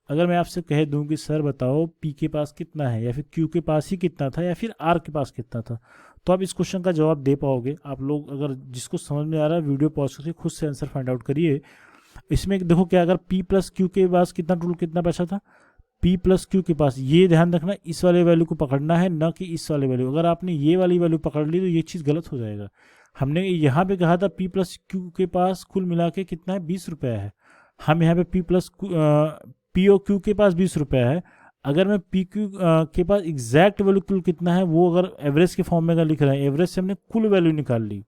अगर मैं आपसे कह दूं कि सर बताओ p के पास कितना है, या फिर q के पास ही कितना था, या फिर r के पास कितना था, तो आप इस क्वेश्चन का जवाब दे पाओगे। आप लोग अगर जिसको समझ में आ रहा है वीडियो पॉज करके खुद से आंसर फाइंड आउट करिए। इसमें देखो क्या, अगर p प्लस क्यू के पास कितना पैसा था, p प्लस क्यू के पास, ये ध्यान रखना इस वाले वैल्यू को पकड़ना है, ना कि इस वाले वैल्यू। अगर आपने ये वाली वैल्यू पकड़ ली तो ये चीज़ गलत हो जाएगा। हमने यहाँ पे कहा था P प्लस क्यू के पास कुल मिला के कितना है, 20 रुपया है। हम यहाँ पे P और Q के पास 20 रुपया है। अगर मैं पी क्यू के पास एग्जैक्ट वैल्यू कुल कितना है वो अगर एवरेज के फॉर्म में अगर लिख रहे हैं, एवरेज से हमने कुल वैल्यू निकाल ली।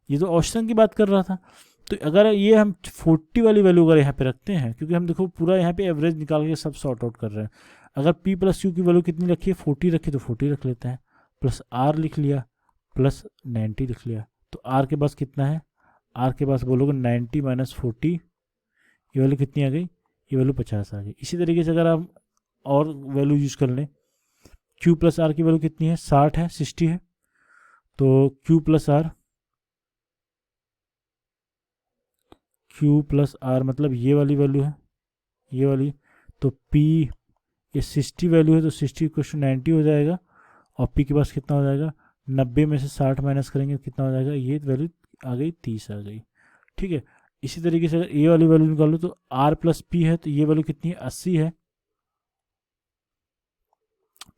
ये तो औसतन की बात कर रहा था। तो अगर ये हम 40 वाली वैल्यू अगर यहाँ पे रखते हैं, क्योंकि हम देखो पूरा यहाँ पे एवरेज निकाल के सब सॉर्ट आउट कर रहे हैं। अगर P प्लस क्यू की वैल्यू कितनी रखी है, 40 रखी, तो 40 रख लेते हैं, प्लस R लिख लिया, प्लस 90 लिख लिया। तो R के पास कितना है, R के पास बोलोगे 90 माइनस 40, ये वैल्यू कितनी आ गई, ये वैल्यू 50 आ गई। इसी तरीके से अगर आप और वैल्यू यूज कर लें, Q प्लस R की वैल्यू कितनी है, 60 है, 60 है, तो Q प्लस R मतलब ये वाली वैल्यू है, ये वाली। तो P ये 60 वैल्यू है, तो 60 क्वेश्चन 90 हो जाएगा, और P के पास कितना हो जाएगा, 90 में से 60 माइनस करेंगे कितना हो जाएगा, ये वैल्यू आ गई 30 आ गई। ठीक है, इसी तरीके से अगर ये वाली वैल्यू निकालो तो R प्लस P है, तो ये वैल्यू कितनी है, 80 है।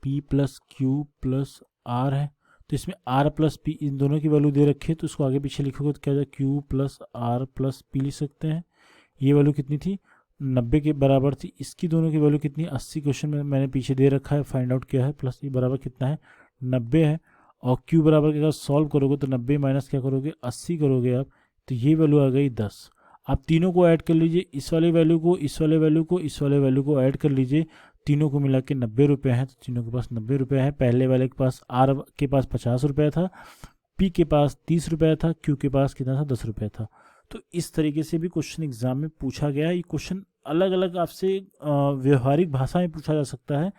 P plus Q plus R है, तो इसमें R प्लस P इन दोनों की वैल्यू दे रखी है, तो इसको आगे पीछे लिखोगे तो क्या जाए, Q plus R plus P लिख सकते हैं। ये वैल्यू कितनी थी, 90 के बराबर थी। इसकी दोनों की वैल्यू कितनी, 80 क्वेश्चन में मैंने पीछे दे रखा है, फाइंड आउट किया है, प्लस ये बराबर कितना है, 90 है। और Q बराबर के अगर सॉल्व करोगे तो 90 माइनस क्या करोगे, 80 करोगे आप, तो ये वैल्यू आ गई 10। आप तीनों को ऐड कर लीजिए, इस वाले वैल्यू को, इस वाले वैल्यू को, इस वाले वैल्यू को ऐड कर लीजिए, तीनों को मिला के 90 रुपये है, तो तीनों के पास 90 रुपये है। पहले वाले के पास R के पास 50 रुपये था, P के पास 30 रुपये था, Q के पास कितना था, 10 रुपये था। तो इस तरीके से भी क्वेश्चन एग्जाम में पूछा गया है। ये क्वेश्चन अलग अलग आपसे व्यवहारिक भाषा में पूछा जा सकता है।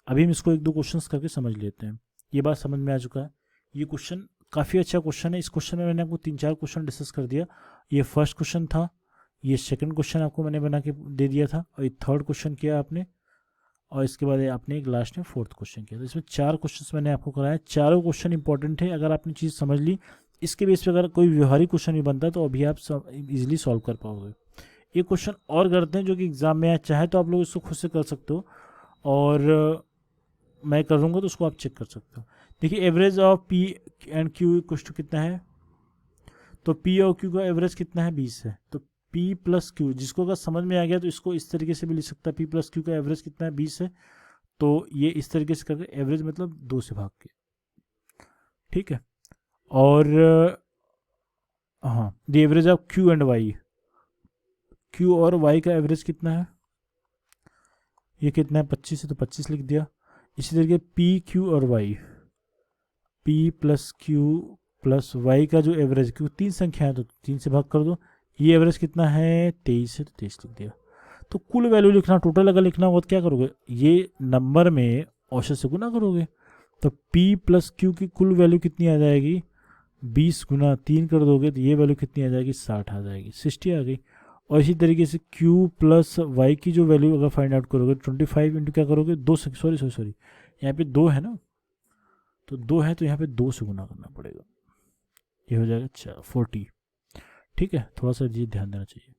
अभी हम इसको एक दो क्वेश्चंस करके समझ लेते हैं। ये बात समझ में आ चुका है। ये क्वेश्चन काफ़ी अच्छा क्वेश्चन है। इस क्वेश्चन में मैंने आपको 3-4 क्वेश्चन डिस्कस कर दिया। ये फर्स्ट क्वेश्चन था, ये सेकंड क्वेश्चन आपको मैंने बना के दे दिया था, और ये थर्ड क्वेश्चन किया आपने, और इसके बाद आपने एक लास्ट में फोर्थ क्वेश्चन किया। तो इसमें 4 क्वेश्चन मैंने आपको कराया। चारों क्वेश्चन इंपॉर्टेंट है। अगर आपने चीज़ समझ ली, इसके बेस पे अगर कोई व्यवहारिक क्वेश्चन भी बनता है तो अभी आप इजीली सॉल्व कर पाओगे। ये क्वेश्चन और करते हैं जो कि एग्जाम में चाहे तो आप लोग इसको खुद से कर सकते हो, और मैं करूँगा तो उसको आप चेक कर सकते हो। देखिए, average of P and Q equal to कितना है, तो P और Q का एवरेज कितना है, 20 है। तो P प्लस Q, जिसको अगर समझ में आ गया तो इसको इस तरीके से भी लिख सकता है, P प्लस Q का एवरेज कितना है, 20 है। तो ये इस तरीके से करके एवरेज मतलब 2 से भाग के, ठीक है। और हाँ, the average of Q and Y, Q और Y का एवरेज कितना है, ये कितना है, 25 है, तो 25 लिख दिया। इसी तरीके P Q और Y, P plus Q plus Y का जो एवरेज, क्योंकि 3 संख्या है तो 3 से भाग कर दो। ये एवरेज कितना है, 23 है, तो 23 लिख दिया। तो कुल वैल्यू लिखना, टोटल अगर लिखना हो तो क्या करोगे, ये नंबर में औसत से गुना करोगे। तो P प्लस Q की कुल वैल्यू कितनी आ जाएगी, 20 गुना 3 कर दोगे तो ये वैल्यू कितनी आ जाएगी, 60 आ जाएगी, 60 आ गई। और इसी तरीके से Q प्लस Y की जो वैल्यू अगर फाइंड आउट करोगे, 25 इंटू क्या करोगे, 2 से, सॉरी यहाँ पे 2 है ना, तो 2 है तो यहाँ पे 2 से गुना करना पड़ेगा, ये हो जाएगा 40। ठीक है, थोड़ा सा ये ध्यान देना चाहिए।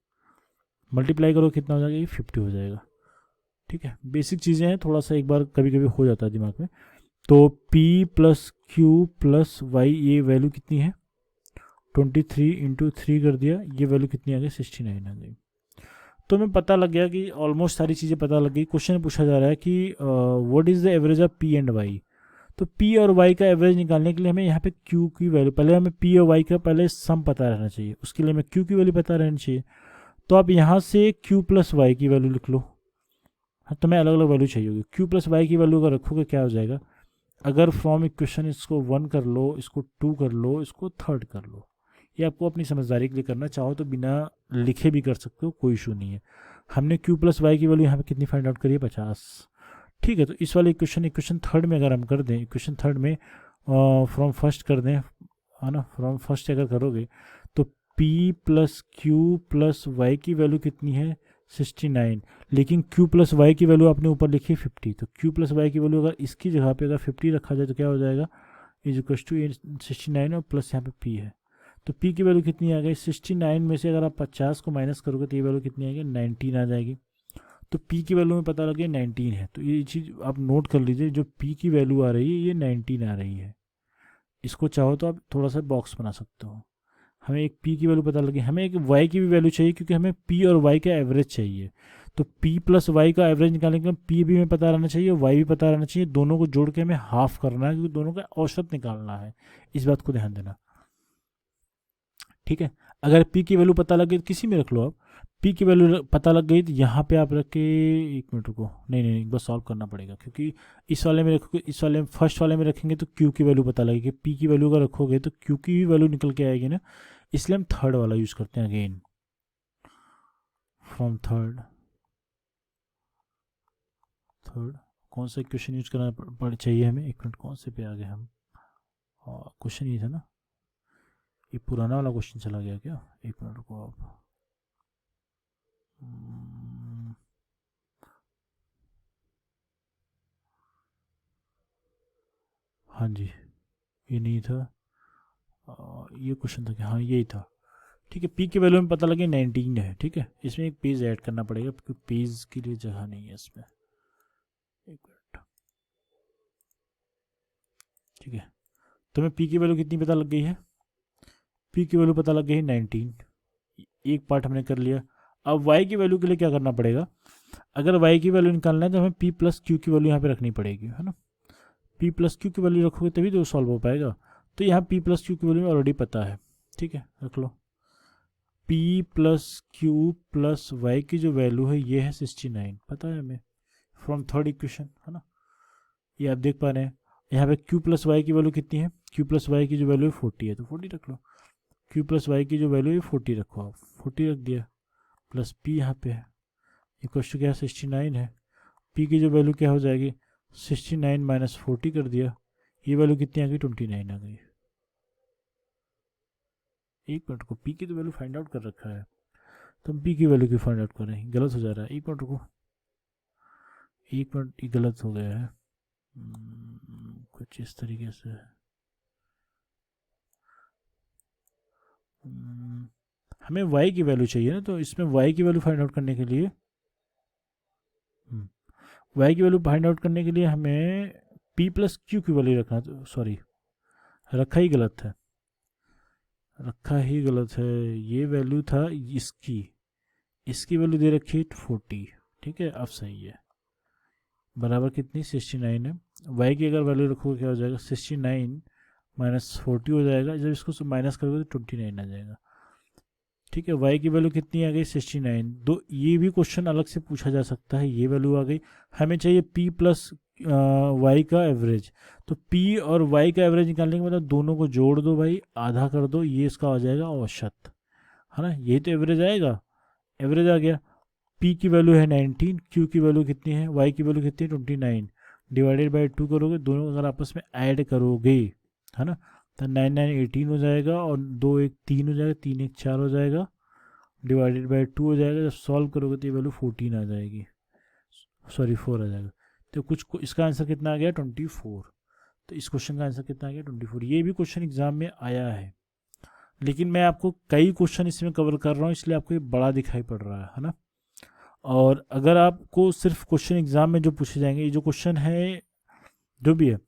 मल्टीप्लाई करो कितना हो जाएगा, ये 50 हो जाएगा। ठीक है, बेसिक चीज़ें हैं, थोड़ा सा एक बार कभी कभी हो जाता है दिमाग में। तो P plus Q plus Y, ये वैल्यू कितनी है, 23 इंटू 3 कर दिया, ये वैल्यू कितनी आ गई, 69 आ गई। तो हमें पता लग गया कि ऑलमोस्ट सारी चीज़ें पता लग गई। क्वेश्चन पूछा जा रहा है कि what is the average of P and Y। तो P और Y का एवरेज निकालने के लिए हमें यहाँ पे Q की वैल्यू, पहले हमें P और Y का पहले सम पता रहना चाहिए, उसके लिए हमें Q की वैल्यू पता रहनी चाहिए। तो आप यहाँ से Q प्लस Y की वैल्यू लिख लो। हाँ, तुम्हें अलग अलग वैल्यू चाहिए होगी। Q प्लस Y की वैल्यू अगर रखोगे क्या हो जाएगा, अगर फ्रॉम इक्वेशन इसको 1 कर लो, इसको 2 कर लो, इसको 3 कर लो, ये आपको अपनी समझदारी के लिए करना, चाहो तो बिना लिखे भी कर सकते हो, कोई इशू नहीं है। हमने Q प्लस वाई की वैल्यू यहाँ पे कितनी फाइंड आउट करी है, 50। ठीक है, तो इस वाले इक्वेशन थर्ड में अगर हम कर दें, इक्वेशन थर्ड में फ्रॉम फर्स्ट कर दें, है ना, फ्रॉम फर्स्ट अगर करोगे तो P plus Q plus Y की वैल्यू कितनी है, 69। लेकिन Q प्लस वाई की वैल्यू आपने ऊपर लिखी है 50, तो Q प्लस वाई की वैल्यू अगर इसकी जगह पे अगर 50 रखा जाए तो क्या हो जाएगा, इज इक्वल टू 69 और प्लस यहाँ पे P है। तो P की वैल्यू कितनी आ गई, 69 में से अगर आप 50 को माइनस करोगे तो ये वैल्यू कितनी आएगी, 19 आ जाएगी। तो P की वैल्यू में पता लगे 19 है, तो ये चीज़ आप नोट कर लीजिए, जो P की वैल्यू आ रही है ये 19 आ रही है। इसको चाहो तो आप थोड़ा सा बॉक्स बना सकते हो। हमें एक p की वैल्यू पता लगी, हमें एक y की भी वैल्यू चाहिए क्योंकि हमें p और y का एवरेज चाहिए। तो p प्लस y का एवरेज निकालने के लिए p भी हमें पता रहना चाहिए, y भी पता रहना चाहिए, दोनों को जोड़ के हमें हाफ करना है क्योंकि दोनों का औसत निकालना है। इस बात को ध्यान देना, ठीक है। अगर p की वैल्यू पता लग गई तो किसी में रख लो आप, p की वैल्यू पता लग गई तो यहाँ पे आप रख के, एक मिनट रुको, नहीं एक बार सॉल्व करना पड़ेगा क्योंकि इस वाले में रखोगे, इस वाले में फर्स्ट वाले में रखेंगे तो q की वैल्यू पता लगेगी, p की वैल्यू अगर रखोगे तो q की भी वैल्यू निकल के आएगी ना, इसलिए हम थर्ड वाला यूज़ करते हैं। अगेन फ्रॉम थर्ड कौन सा क्वेश्चन यूज करना चाहिए हमें, एक मिनट, कौन से पे आ गए हम, क्वेश्चन ये था ना, ये पुराना वाला क्वेश्चन चला गया क्या, एक मिनट रुको आप, हाँ जी ये नहीं था, ये क्वेश्चन था कि हाँ यही था, ठीक है। पी की वैल्यू में पता लगे 19 है, ठीक है। इसमें एक पेज ऐड करना पड़ेगा क्योंकि पेज के लिए जगह नहीं है इसमें, एक मिनट, ठीक है। तो हमें पी की वैल्यू कितनी पता लग गई है, पी की वैल्यू पता लग गई है 19, एक पार्ट हमने कर लिया। अब वाई की वैल्यू के लिए क्या करना पड़ेगा, अगर वाई की वैल्यू निकालना है तो हमें पी प्लस क्यू की वैल्यू यहाँ पे रखनी पड़ेगी, है ना। पी प्लस क्यू की वैल्यू रखोगे तभी तो सॉल्व हो पाएगा। तो यहाँ पी प्लस क्यू की वैल्यू ऑलरेडी पता है, ठीक है, रख लो। P plus Q plus Y की जो वैल्यू है ये है 69, पता है हमें फ्रॉम थर्ड इक्वेशन, है ना। ये आप देख पा रहे हैं यहाँ पे क्यू प्लस वाई की वैल्यू कितनी है, क्यू प्लस वाई की जो वैल्यू है 40 है तो 40 रख लो। क्यू प्लस वाई की जो वैल्यू है 40 रखो, आप 40 रख दिया, प्लस पी यहाँ पे है, इक्वल टू क्या है 69 है। पी की जो वैल्यू क्या हो जाएगी 69 माइनस 40 कर दिया, ये वैल्यू कितनी आ गई 29 आ गई। एक मिनट को, पी की तो वैल्यू फाइंड आउट कर रखा है, तो हम पी की वैल्यू की फाइंड आउट कर रहे हैं, गलत हो जा रहा है। एक मिनट रुको, एक मिनट, ये गलत हो गया है, कुछ इस तरीके से हमें y की वैल्यू चाहिए ना, तो इसमें y की वैल्यू फाइंड आउट करने के लिए y की वैल्यू फाइंड आउट करने के लिए हमें p प्लस क्यू की वैल्यू रखना, तो सॉरी रखा ही गलत है, रखा ही गलत है, ये वैल्यू था इसकी, इसकी वैल्यू दे रखी है 40, ठीक है। अब सही है, बराबर कितनी 69 है। y की अगर वैल्यू रखोगे क्या हो जाएगा 69 माइनस 40 हो जाएगा, जब इसको माइनस करोगे तो 29 आ जाएगा, ठीक है। y की वैल्यू कितनी आ गई 69। दो ये भी क्वेश्चन अलग से पूछा जा सकता है, ये वैल्यू आ गई, हमें चाहिए p प्लस y का एवरेज, तो p और y का एवरेज निकालने के मतलब दोनों को जोड़ दो भाई, आधा कर दो, ये इसका आ जाएगा औसत, है ना, यही तो एवरेज आएगा, एवरेज आ गया। p की वैल्यू है 19, q की वैल्यू कितनी है, y की वैल्यू कितनी है 29, डिवाइडेड बाई 2 करोगे, दोनों अगर आपस में ऐड करोगे, है ना, तो 9 9 18 हो जाएगा, और 2 1 3 हो जाएगा, 3 1 4 हो जाएगा, डिवाइडेड बाई 2 हो जाएगा, जब सॉल्व करोगे तो ये वैल्यू 14 आ जाएगी, सॉरी 4 आ जाएगा। तो कुछ इसका आंसर कितना आ गया 24, तो इस क्वेश्चन का आंसर कितना आ गया 24। ये भी क्वेश्चन एग्जाम में आया है, लेकिन मैं आपको कई क्वेश्चन इसमें कवर कर रहा हूँ इसलिए आपको ये बड़ा दिखाई पड़ रहा है ना। और अगर आपको सिर्फ क्वेश्चन एग्जाम में जो पूछे जाएंगे, ये जो क्वेश्चन है जो भी है,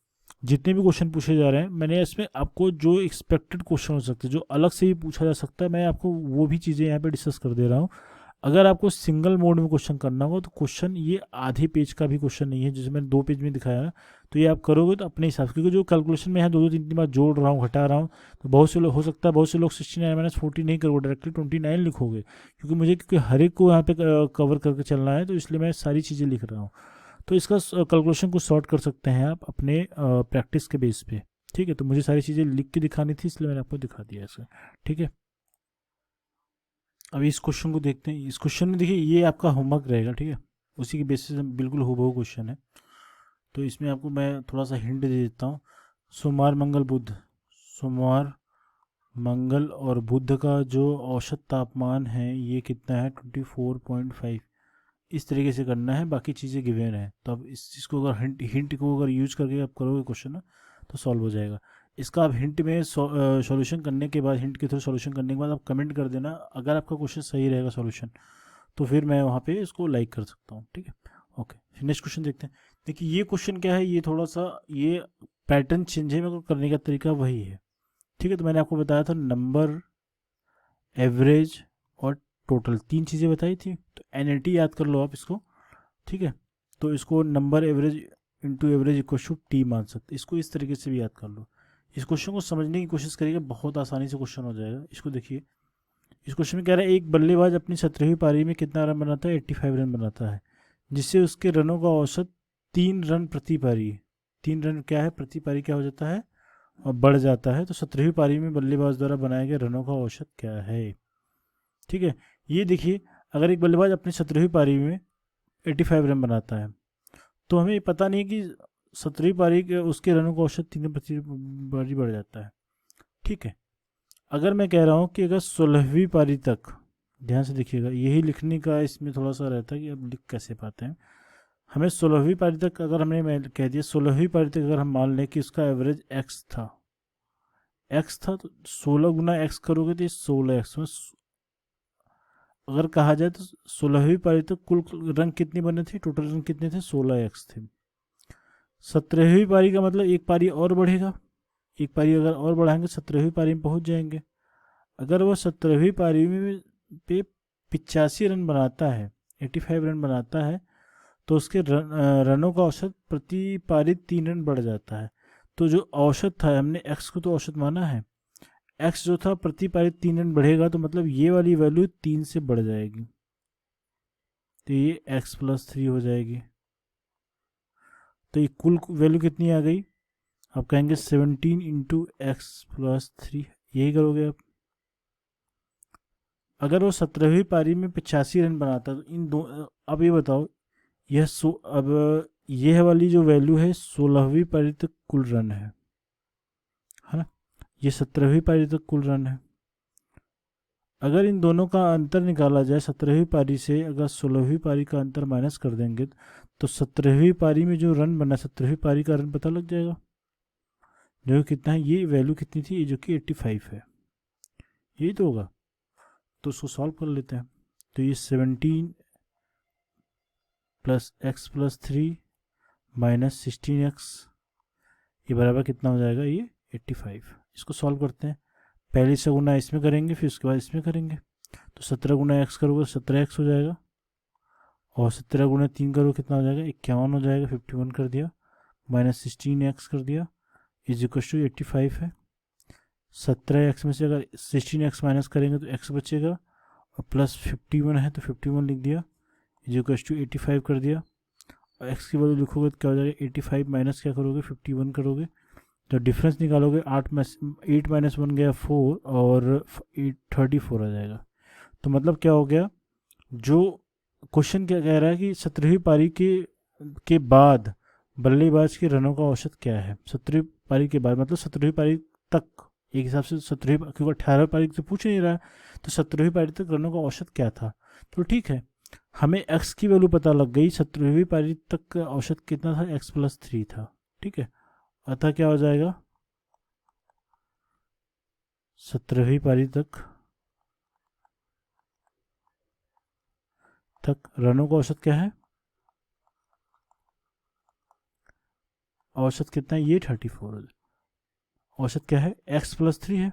जितने भी क्वेश्चन पूछे जा रहे हैं, मैंने इसमें आपको जो एक्सपेक्टेड क्वेश्चन हो सकते हैं, जो अलग से ही पूछा जा सकता है, मैं आपको वो भी चीज़ें यहाँ पे डिस्कस कर दे रहा हूँ। अगर आपको सिंगल मोड में क्वेश्चन करना हो तो क्वेश्चन ये आधे पेज का भी क्वेश्चन नहीं है, जैसे मैंने 2 पेज में दिखाया है, तो ये आप करोगे तो अपने हिसाब से, क्योंकि जो कैलकुलेशन में है 2-2 3 बार जोड़ रहा हूँ घटा रहा हूँ, तो बहुत से लोग हो सकता है, बहुत से लोग 69 माइनस 40 नहीं करोगे, डायरेक्टली 29 लिखोगे, क्योंकि मुझे क्योंकि हर एक को यहाँ पे कवर करके चलना है, तो इसलिए मैं सारी चीज़ें लिख रहा हूँ। तो इसका कैलकुलेशन को सॉर्ट कर सकते हैं आप अपने प्रैक्टिस के बेस पे, ठीक है। तो मुझे सारी चीज़ें लिख के दिखानी थी इसलिए मैंने आपको दिखा दिया इसे, ठीक है। अब इस क्वेश्चन को देखते हैं, इस क्वेश्चन में देखिए ये आपका होमवर्क रहेगा, ठीक है, उसी के बेसिस में बिल्कुल हूबहू क्वेश्चन है। तो इसमें आपको मैं थोड़ा सा हिंट दे देता हूँ, सोमवार मंगल बुध, सोमवार मंगल और बुध का जो औसत तापमान है ये कितना है 24.5, इस तरीके से करना है, बाकी चीज़ें गिवन है। तो अब इस चीज़ को अगर हिंट को अगर यूज करके आप करोगे क्वेश्चन ना तो सॉल्व हो जाएगा। इसका आप हिंट में सॉल्यूशन करने के बाद, हिंट के थ्रू सॉल्यूशन करने के बाद आप कमेंट कर देना, अगर आपका क्वेश्चन सही रहेगा सॉल्यूशन तो फिर मैं वहाँ पे इसको लाइक कर सकता हूँ, ठीक है। ओके, नेक्स्ट क्वेश्चन देखते हैं। देखिए ये क्वेश्चन क्या है, ये थोड़ा सा ये पैटर्न चेंज है, मेरे को करने का तरीका वही है। ठीक है, तो मैंने आपको बताया था नंबर, एवरेज और टोटल, तीन चीज़ें बताई थी। तो एनएटी याद कर लो आप इसको। ठीक है, तो इसको number average into average equal to t मान सकते, इसको इस तरीके से भी याद कर लो। इस क्वेश्चन को समझने की कोशिश करिएगा, बहुत आसानी से क्वेश्चन हो जाएगा। इसको देखिए, इस क्वेश्चन में कह रहा है एक बल्लेबाज अपनी 17वीं पारी में कितना रन बनाता है, 85 रन बनाता है, जिससे उसके रनों का औसत 3 रन प्रति पारी। 3 रन क्या है प्रति पारी, क्या हो जाता है और बढ़ जाता है। तो 17वीं पारी में बल्लेबाज द्वारा बनाए गए रनों का औसत क्या है। ठीक है, ये देखिए, अगर एक बल्लेबाज अपनी 17वीं पारी में 85 रन बनाता है, तो हमें पता नहीं कि 17वीं पारी के उसके रनों का औसत 3 प्रति पारी बढ़ जाता है। ठीक है, अगर मैं कह रहा हूँ कि अगर 16वीं पारी तक, ध्यान से देखिएगा, यही लिखने का इसमें थोड़ा सा रहता है कि अब लिख कैसे पाते हैं। हमें 16वीं पारी तक, अगर हमने मैं कह दिया 16वीं पारी तक, अगर हम मान लें कि उसका एवरेज एक्स था, तो 16 गुना एक्स करोगे तो 16x में, अगर कहा जाए तो 16वीं पारी तक कुल रन कितने बने थे, टोटल रन कितने थे, 16x थे। 17वीं पारी का मतलब एक पारी और बढ़ेगा, एक पारी अगर और बढ़ाएंगे 17वीं पारी में पहुंच जाएंगे। अगर वो 17वीं पारी में पे 85 रन बनाता है, 85 रन बनाता है, तो उसके रनों का औसत प्रति पारी 3 रन बढ़ जाता है। तो जो औसत था, हमने एक्स को तो औसत माना है, एक्स जो था प्रति पारी 3 रन बढ़ेगा, तो मतलब ये वाली वैल्यू 3 से बढ़ जाएगी, तो ये एक्स प्लस 3 हो जाएगी। तो ये कुल वैल्यू कितनी आ गई, आप कहेंगे 17 इंटू एक्स प्लस 3, यही करोगे आप। अगर वो 17वीं पारी में 85 रन बनाता तो इन दो, अब ये बताओ, अब यह वाली जो वैल्यू है 16वीं पारी तक कुल रन है ना, ये 17वीं पारी तक कुल रन है। अगर इन दोनों का अंतर निकाला जाए 17वीं पारी से, अगर 16वीं पारी का अंतर माइनस कर देंगे, तो 17वीं पारी में जो रन बना, 17वीं पारी का रन पता लग जाएगा, जो कितना है, ये वैल्यू कितनी थी, जो कि 85 है, यही तो होगा। तो उसको सॉल्व कर लेते हैं। तो ये 17 plus x plus 3 minus 16x, ये बराबर कितना हो जाएगा, ये 85। इसको सॉल्व करते हैं, पहले से गुना इसमें करेंगे, फिर उसके बाद इसमें करेंगे। तो 17 गुना एक्स करोगे तो 17x हो जाएगा, और 17 गुना 3 करोगे कितना हो जाएगा, 51 हो जाएगा, 51 कर दिया, माइनस 16x कर दिया, इज इक्व टू 85 है। 17x में से अगर 16x माइनस करेंगे तो x बचेगा, और प्लस 51 है तो 51 लिख दिया, इज इक्व टू 85 कर दिया। और x की वैल्यू लिखोगे तो क्या हो जाएगा, 85 माइनस क्या करोगे, 51 करोगे, तो डिफरेंस निकालोगे, 8 माइनस 1 गया 4, और 34 आ जाएगा। तो मतलब क्या हो गया, जो क्वेश्चन क्या कह रहा है कि 17वीं पारी के बाद बल्लेबाज के रनों का औसत क्या है, 17वीं पारी के बाद, मतलब 17वीं पारी तक, एक हिसाब से 17वीं, क्योंकि 18वीं पारी से पूछ नहीं रहा है, तो 17वीं पारी तक रनों का औसत क्या था। तो ठीक है, हमें एक्स की वैल्यू पता लग गई, 17वीं पारी तक का औसत कितना था, एक्स प्लस 3 था। ठीक है, अतः क्या हो जाएगा, 17वीं पारी तक रनों का औसत क्या है, औसत कितना है, ये 34 है। औसत क्या है, एक्स प्लस 3 है,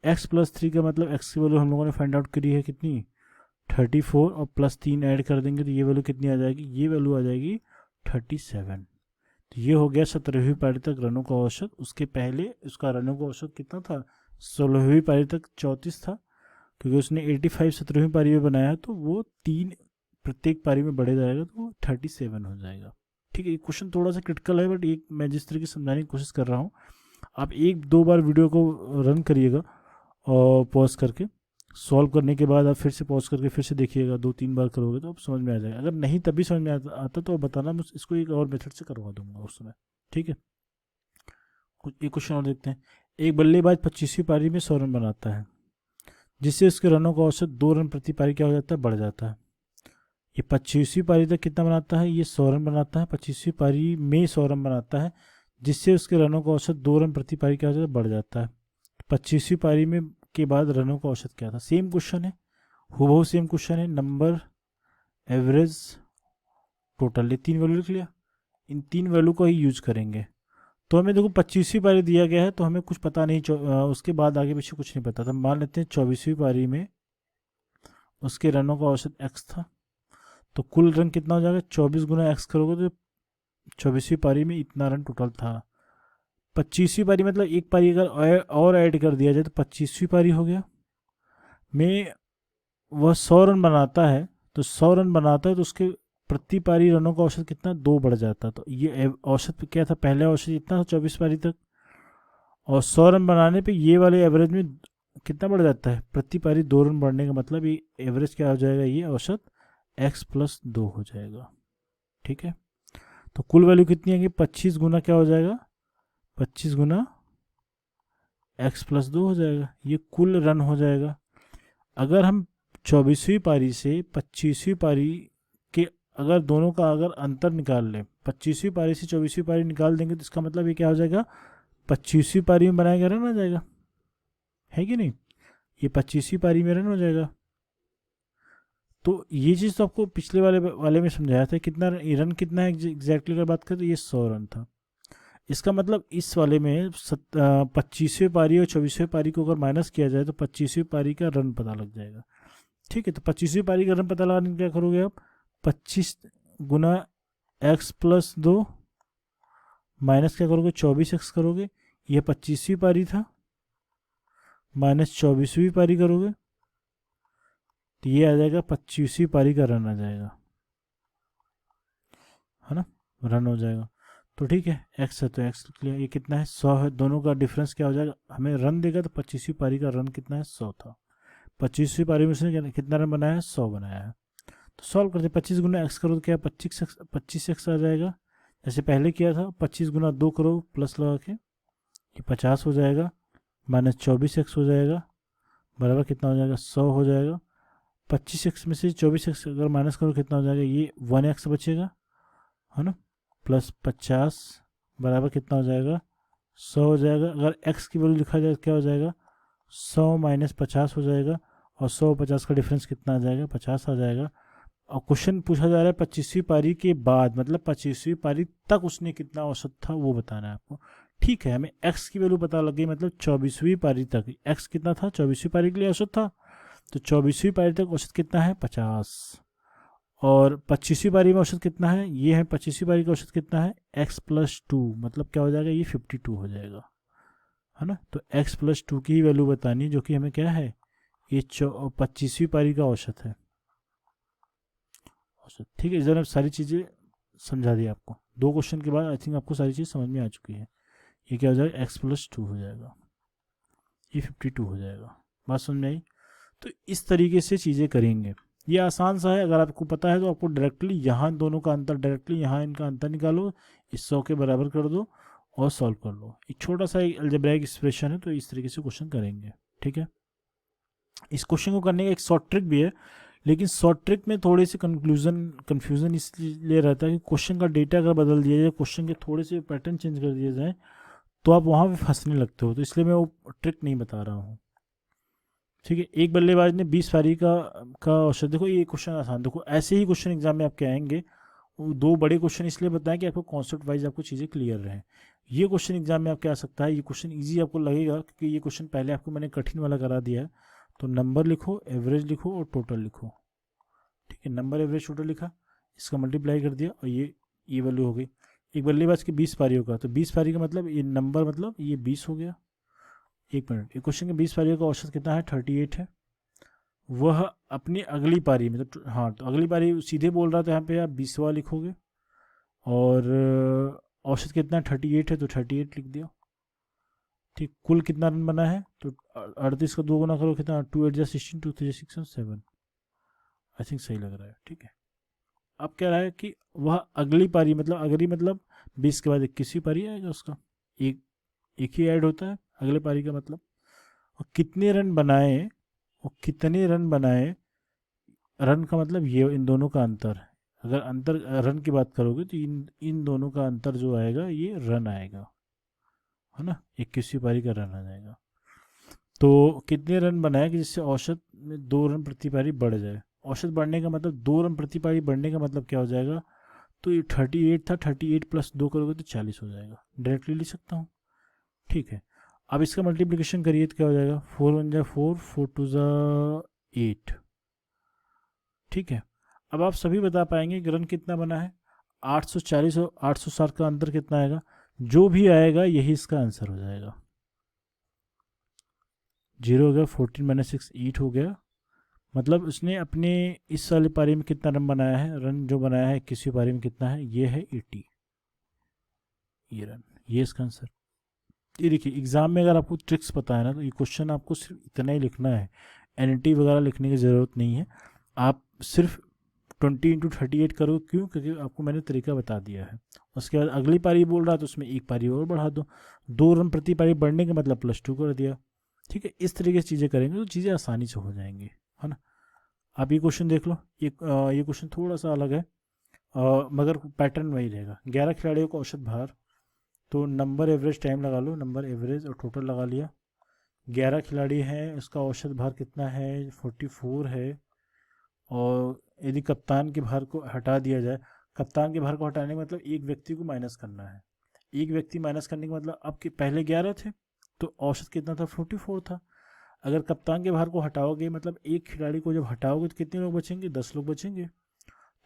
एक्स प्लस 3 का मतलब एक्स की वैल्यू हम लोगों ने फाइंड आउट करी है कितनी, 34, और प्लस 3 ऐड कर देंगे तो ये वैल्यू कितनी आ जाएगी, ये वैल्यू आ जाएगी 37। तो ये हो गया 17वीं पारी तक रनों का औसत। उसके पहले उसका रनों का औसत कितना था, 16वीं पारी तक 34 था, क्योंकि उसने 85 17वीं पारी में बनाया, तो वो 3 प्रत्येक पारी में बढ़े जाएगा, तो वो 37 हो जाएगा। ठीक है, ये क्वेश्चन थोड़ा सा क्रिटिकल है, बट एक मैं जिस तरीके से समझाने की कोशिश कर रहा हूँ, आप एक दो बार वीडियो को रन करिएगा, और पॉज करके सॉल्व करने के बाद आप फिर से पॉज करके फिर से देखिएगा, 2-3 बार करोगे तो आप समझ में आ जाएगा। अगर नहीं तभी समझ में आता तो बताना, मैं इसको एक और मेथड से करवा दूंगा उस समय। ठीक है, एक क्वेश्चन और देखते हैं। एक बल्लेबाज 25वीं पारी में 100 रन बनाता है, जिससे उसके रनों का औसत 2 रन प्रति पारी क्या हो जाता है, बढ़ जाता है। ये 25वीं पारी तक कितना बनाता है, ये 100 रन बनाता है, 25वीं पारी में 100 रन बनाता है, जिससे उसके रनों का औसत 2 रन प्रति पारी क्या हो जाता है, बढ़ जाता है। 25वीं पारी में के बाद रनों का औसत क्या था, सेम क्वेश्चन है, हूबहू सेम क्वेश्चन है, नंबर, एवरेज, टोटल, ये 3 वैल्यू लिख लिया, इन 3 वैल्यू को ही यूज करेंगे। तो हमें देखो 25वीं पारी दिया गया है, तो हमें कुछ पता नहीं, उसके बाद आगे पीछे कुछ नहीं पता था। मान लेते हैं 24वीं पारी में उसके रनों का औसत x था, तो कुल रन कितना हो जाएगा, 24 गुना x करोगे तो 24वीं पारी में इतना रन टोटल था। 25वीं पारी मतलब एक पारी अगर और ऐड कर दिया जाए तो 25वीं पारी हो गया में वह 100 रन बनाता है, तो 100 रन बनाता है तो उसके प्रति पारी रनों का औसत कितना, 2 बढ़ जाता। तो ये औसत क्या था, पहले औसत इतना था 24 पारी तक, और 100 रन बनाने पे ये वाले एवरेज में कितना बढ़ जाता है, प्रति पारी 2 रन बढ़ने का मतलब ये एवरेज क्या हो जाएगा, ये औसत x+2 हो जाएगा। ठीक है, तो कुल वैल्यू कितनी आएगी, 25 गुना क्या हो जाएगा, 25 गुना x+2 हो जाएगा, ये कुल रन हो जाएगा। अगर हम 24वीं पारी से 25वीं पारी के अगर दोनों का अगर अंतर निकाल लें, 25वीं पारी से 24वीं पारी निकाल देंगे तो इसका मतलब ये क्या हो जाएगा, 25वीं पारी में बनाया गया रन आ जाएगा, है कि नहीं, ये 25वीं पारी में रन हो जाएगा। तो ये चीज़ तो आपको पिछले वाले में समझाया था, कितना रन कितना है एग्जैक्टली अगर बात करें तो ये 100 रन था। इसका मतलब इस वाले में 25वीं पारी और 24वीं पारी को अगर माइनस किया जाए तो 25वीं पारी का रन पता लग जाएगा। ठीक है, तो 25वीं पारी का रन पता लगाने क्या करोगे आप, 25 गुना x+2 माइनस क्या करोगे, 24x करोगे, ये 25वीं पारी था, माइनस 24वीं पारी करोगे तो ये आ जाएगा 25वीं पारी का रन आ जाएगा, है ना, रन हो जाएगा। तो ठीक है, x है तो x लिख लिया, ये कितना है, 100 है, दोनों का डिफरेंस क्या हो जाएगा, हमें रन देगा तो 25वीं पारी का रन कितना है, 100 था। 25वीं पारी में उसने कितना रन बनाया है, 100 बनाया है। तो सॉल्व करते, 25 गुना x करो तो क्या 25x आ जाएगा, जैसे पहले किया था। 25 गुना 2 करो प्लस लगा के, ये 50 हो जाएगा, माइनस 24x हो जाएगा, बराबर कितना हो जाएगा, 100 हो जाएगा। 25x में से 24x अगर माइनस करो कितना हो जाएगा, ये 1x बचेगा, है ना, प्लस 50 बराबर कितना हो जाएगा, 100 हो जाएगा। अगर x की वैल्यू लिखा जाए क्या हो जाएगा, 100 माइनस 50 हो जाएगा, और 100 50 का डिफरेंस कितना आ जाएगा, 50 आ जाएगा। और क्वेश्चन पूछा जा रहा है 25वीं पारी के बाद, मतलब 25वीं पारी तक उसने कितना औसत था वो बताना है आपको। ठीक है, हमें x की वैल्यू पता लग गई, मतलब 24वीं पारी तक x कितना था, 24वीं पारी के लिए औसत था, तो 24वीं पारी तक औसत कितना है, 50, और 25वीं पारी में औसत कितना है, ये है 25वीं पारी का औसत कितना है, x+2, मतलब क्या हो जाएगा, ये 52 हो जाएगा, है ना। तो x+2 की ही वैल्यू बतानी है, जो कि हमें क्या है, ये 25वीं पारी का औसत है, औसत। ठीक है, इस तरह सारी चीज़ें समझा दी आपको। 2 क्वेश्चन के बाद आई थिंक आपको सारी चीज़ समझ में आ चुकी है। ये क्या हो जाएगा, x+2 हो जाएगा, ये 52 हो जाएगा। बात समझ में आई। तो इस तरीके से चीज़ें करेंगे, ये आसान सा है। अगर आपको पता है तो आपको डायरेक्टली यहाँ दोनों का अंतर, डायरेक्टली यहाँ इनका अंतर निकालो, इस 100 के बराबर कर दो और सॉल्व कर लो। एक छोटा सा अलजेब्राइक एक्सप्रेशन है, तो इस तरीके से क्वेश्चन करेंगे। ठीक है, इस क्वेश्चन को करने का एक शॉर्ट ट्रिक भी है, लेकिन शॉर्ट ट्रिक में थोड़े से कन्फ्यूज़न इसलिए रहता है कि क्वेश्चन का डेटा अगर बदल दिया जाए, क्वेश्चन के थोड़े से पैटर्न चेंज कर दिए जाए तो आप वहाँ पे फंसने लगते हो, तो इसलिए मैं वो ट्रिक नहीं बता रहा हूँ। ठीक है, एक बल्लेबाज ने 20 पारी का औसत, देखो ये क्वेश्चन आसान, देखो ऐसे ही क्वेश्चन एग्जाम में आपके आएंगे। वो 2 बड़े क्वेश्चन इसलिए बताएं कि आपको कॉन्सेप्ट वाइज आपको चीज़ें क्लियर रहें। ये क्वेश्चन एग्जाम में आपके आ सकता है, ये क्वेश्चन ईजी आपको लगेगा क्योंकि ये क्वेश्चन पहले आपको मैंने कठिन वाला करा दिया है। तो नंबर लिखो, एवरेज लिखो और टोटल लिखो। ठीक है, नंबर एवरेज टोटल लिखा, इसका मल्टीप्लाई कर दिया और ये वैल्यू हो गई। एक बल्लेबाज की 20 पारियों का, तो 20 पारी का मतलब ये नंबर, मतलब ये 20 हो गया। एक मिनट, एक क्वेश्चन के 20 पारियों का औसत कितना है, 38 है। वह अपनी अगली पारी में, तो हाँ, तो अगली पारी सीधे बोल रहा था, यहाँ पे आप 20वां लिखोगे, और औसत कितना है, 38 है, तो 38 लिख दिया। ठीक, कुल कितना रन बना है, तो 38 का 2 गुना करो कितना, 2 8 16, 2 3 6 7, आई थिंक सही लग रहा है। ठीक है, अब क्या रहा है कि वह अगली पारी, मतलब अगली मतलब 20 के बाद 21वीं पारी आएगा उसका, एक ही ऐड होता है अगले पारी का मतलब। और कितने रन बनाए, और कितने रन बनाए, रन का मतलब ये इन दोनों का अंतर है। अगर अंतर रन की बात करोगे तो इन दोनों का अंतर जो आएगा ये रन आएगा, है ना, 21वीं पारी का रन आ जाएगा। तो कितने रन बनाए कि जिससे औसत में 2 रन प्रति पारी बढ़ जाए। औसत बढ़ने का मतलब 2 रन प्रति पारी बढ़ने का मतलब क्या हो जाएगा, तो ये 38 था, 38 प्लस 2 करोगे तो 40 हो जाएगा, डायरेक्टली लिख सकता हूँ। ठीक है, अब इसका मल्टीप्लिकेशन करिए तो क्या हो जाएगा, 4 1 जा 4, 4 2 जा 8। ठीक है, अब आप सभी बता पाएंगे कि रन कितना बना है। 840 और 860 का अंतर कितना आएगा, जो भी आएगा यही इसका आंसर हो जाएगा। 0 हो गया, 14 माइनस 6 8 हो गया। मतलब उसने अपने इस वाली पारी में कितना रन बनाया है, रन जो बनाया है किसी पारी में कितना है, ये है 80, ये रन, ये इसका आंसर। ये देखिए एग्जाम में अगर आपको ट्रिक्स पता है ना तो ये क्वेश्चन आपको सिर्फ इतना ही लिखना है, एनटी वगैरह लिखने की ज़रूरत नहीं है। आप सिर्फ 20 इंटू 38 करो, क्यों, क्योंकि आपको मैंने तरीका बता दिया है। उसके बाद अगली पारी बोल रहा है तो उसमें एक पारी और बढ़ा दो, 2 रन प्रति पारी बढ़ने का मतलब +2 कर दिया। ठीक है, इस तरीके से चीज़ें करेंगे तो चीज़ें आसानी से हो जाएंगी, है ना। आप ये क्वेश्चन देख लो, ये क्वेश्चन थोड़ा सा अलग है, मगर पैटर्न वही रहेगा। 11 खिलाड़ियों का औसत भार, तो नंबर एवरेज टाइम लगा लो, नंबर एवरेज और टोटल लगा लिया। 11 खिलाड़ी हैं, उसका औसत भार कितना है, 44 है। और यदि कप्तान के भार को हटा दिया जाए, कप्तान के भार को हटाने का मतलब एक व्यक्ति को माइनस करना है। एक व्यक्ति माइनस करने का मतलब अब के पहले 11 थे तो औसत कितना था, 44 था। अगर कप्तान के भार को हटाओगे मतलब एक खिलाड़ी को जब हटाओगे तो कितने लोग बचेंगे, 10 लोग बचेंगे।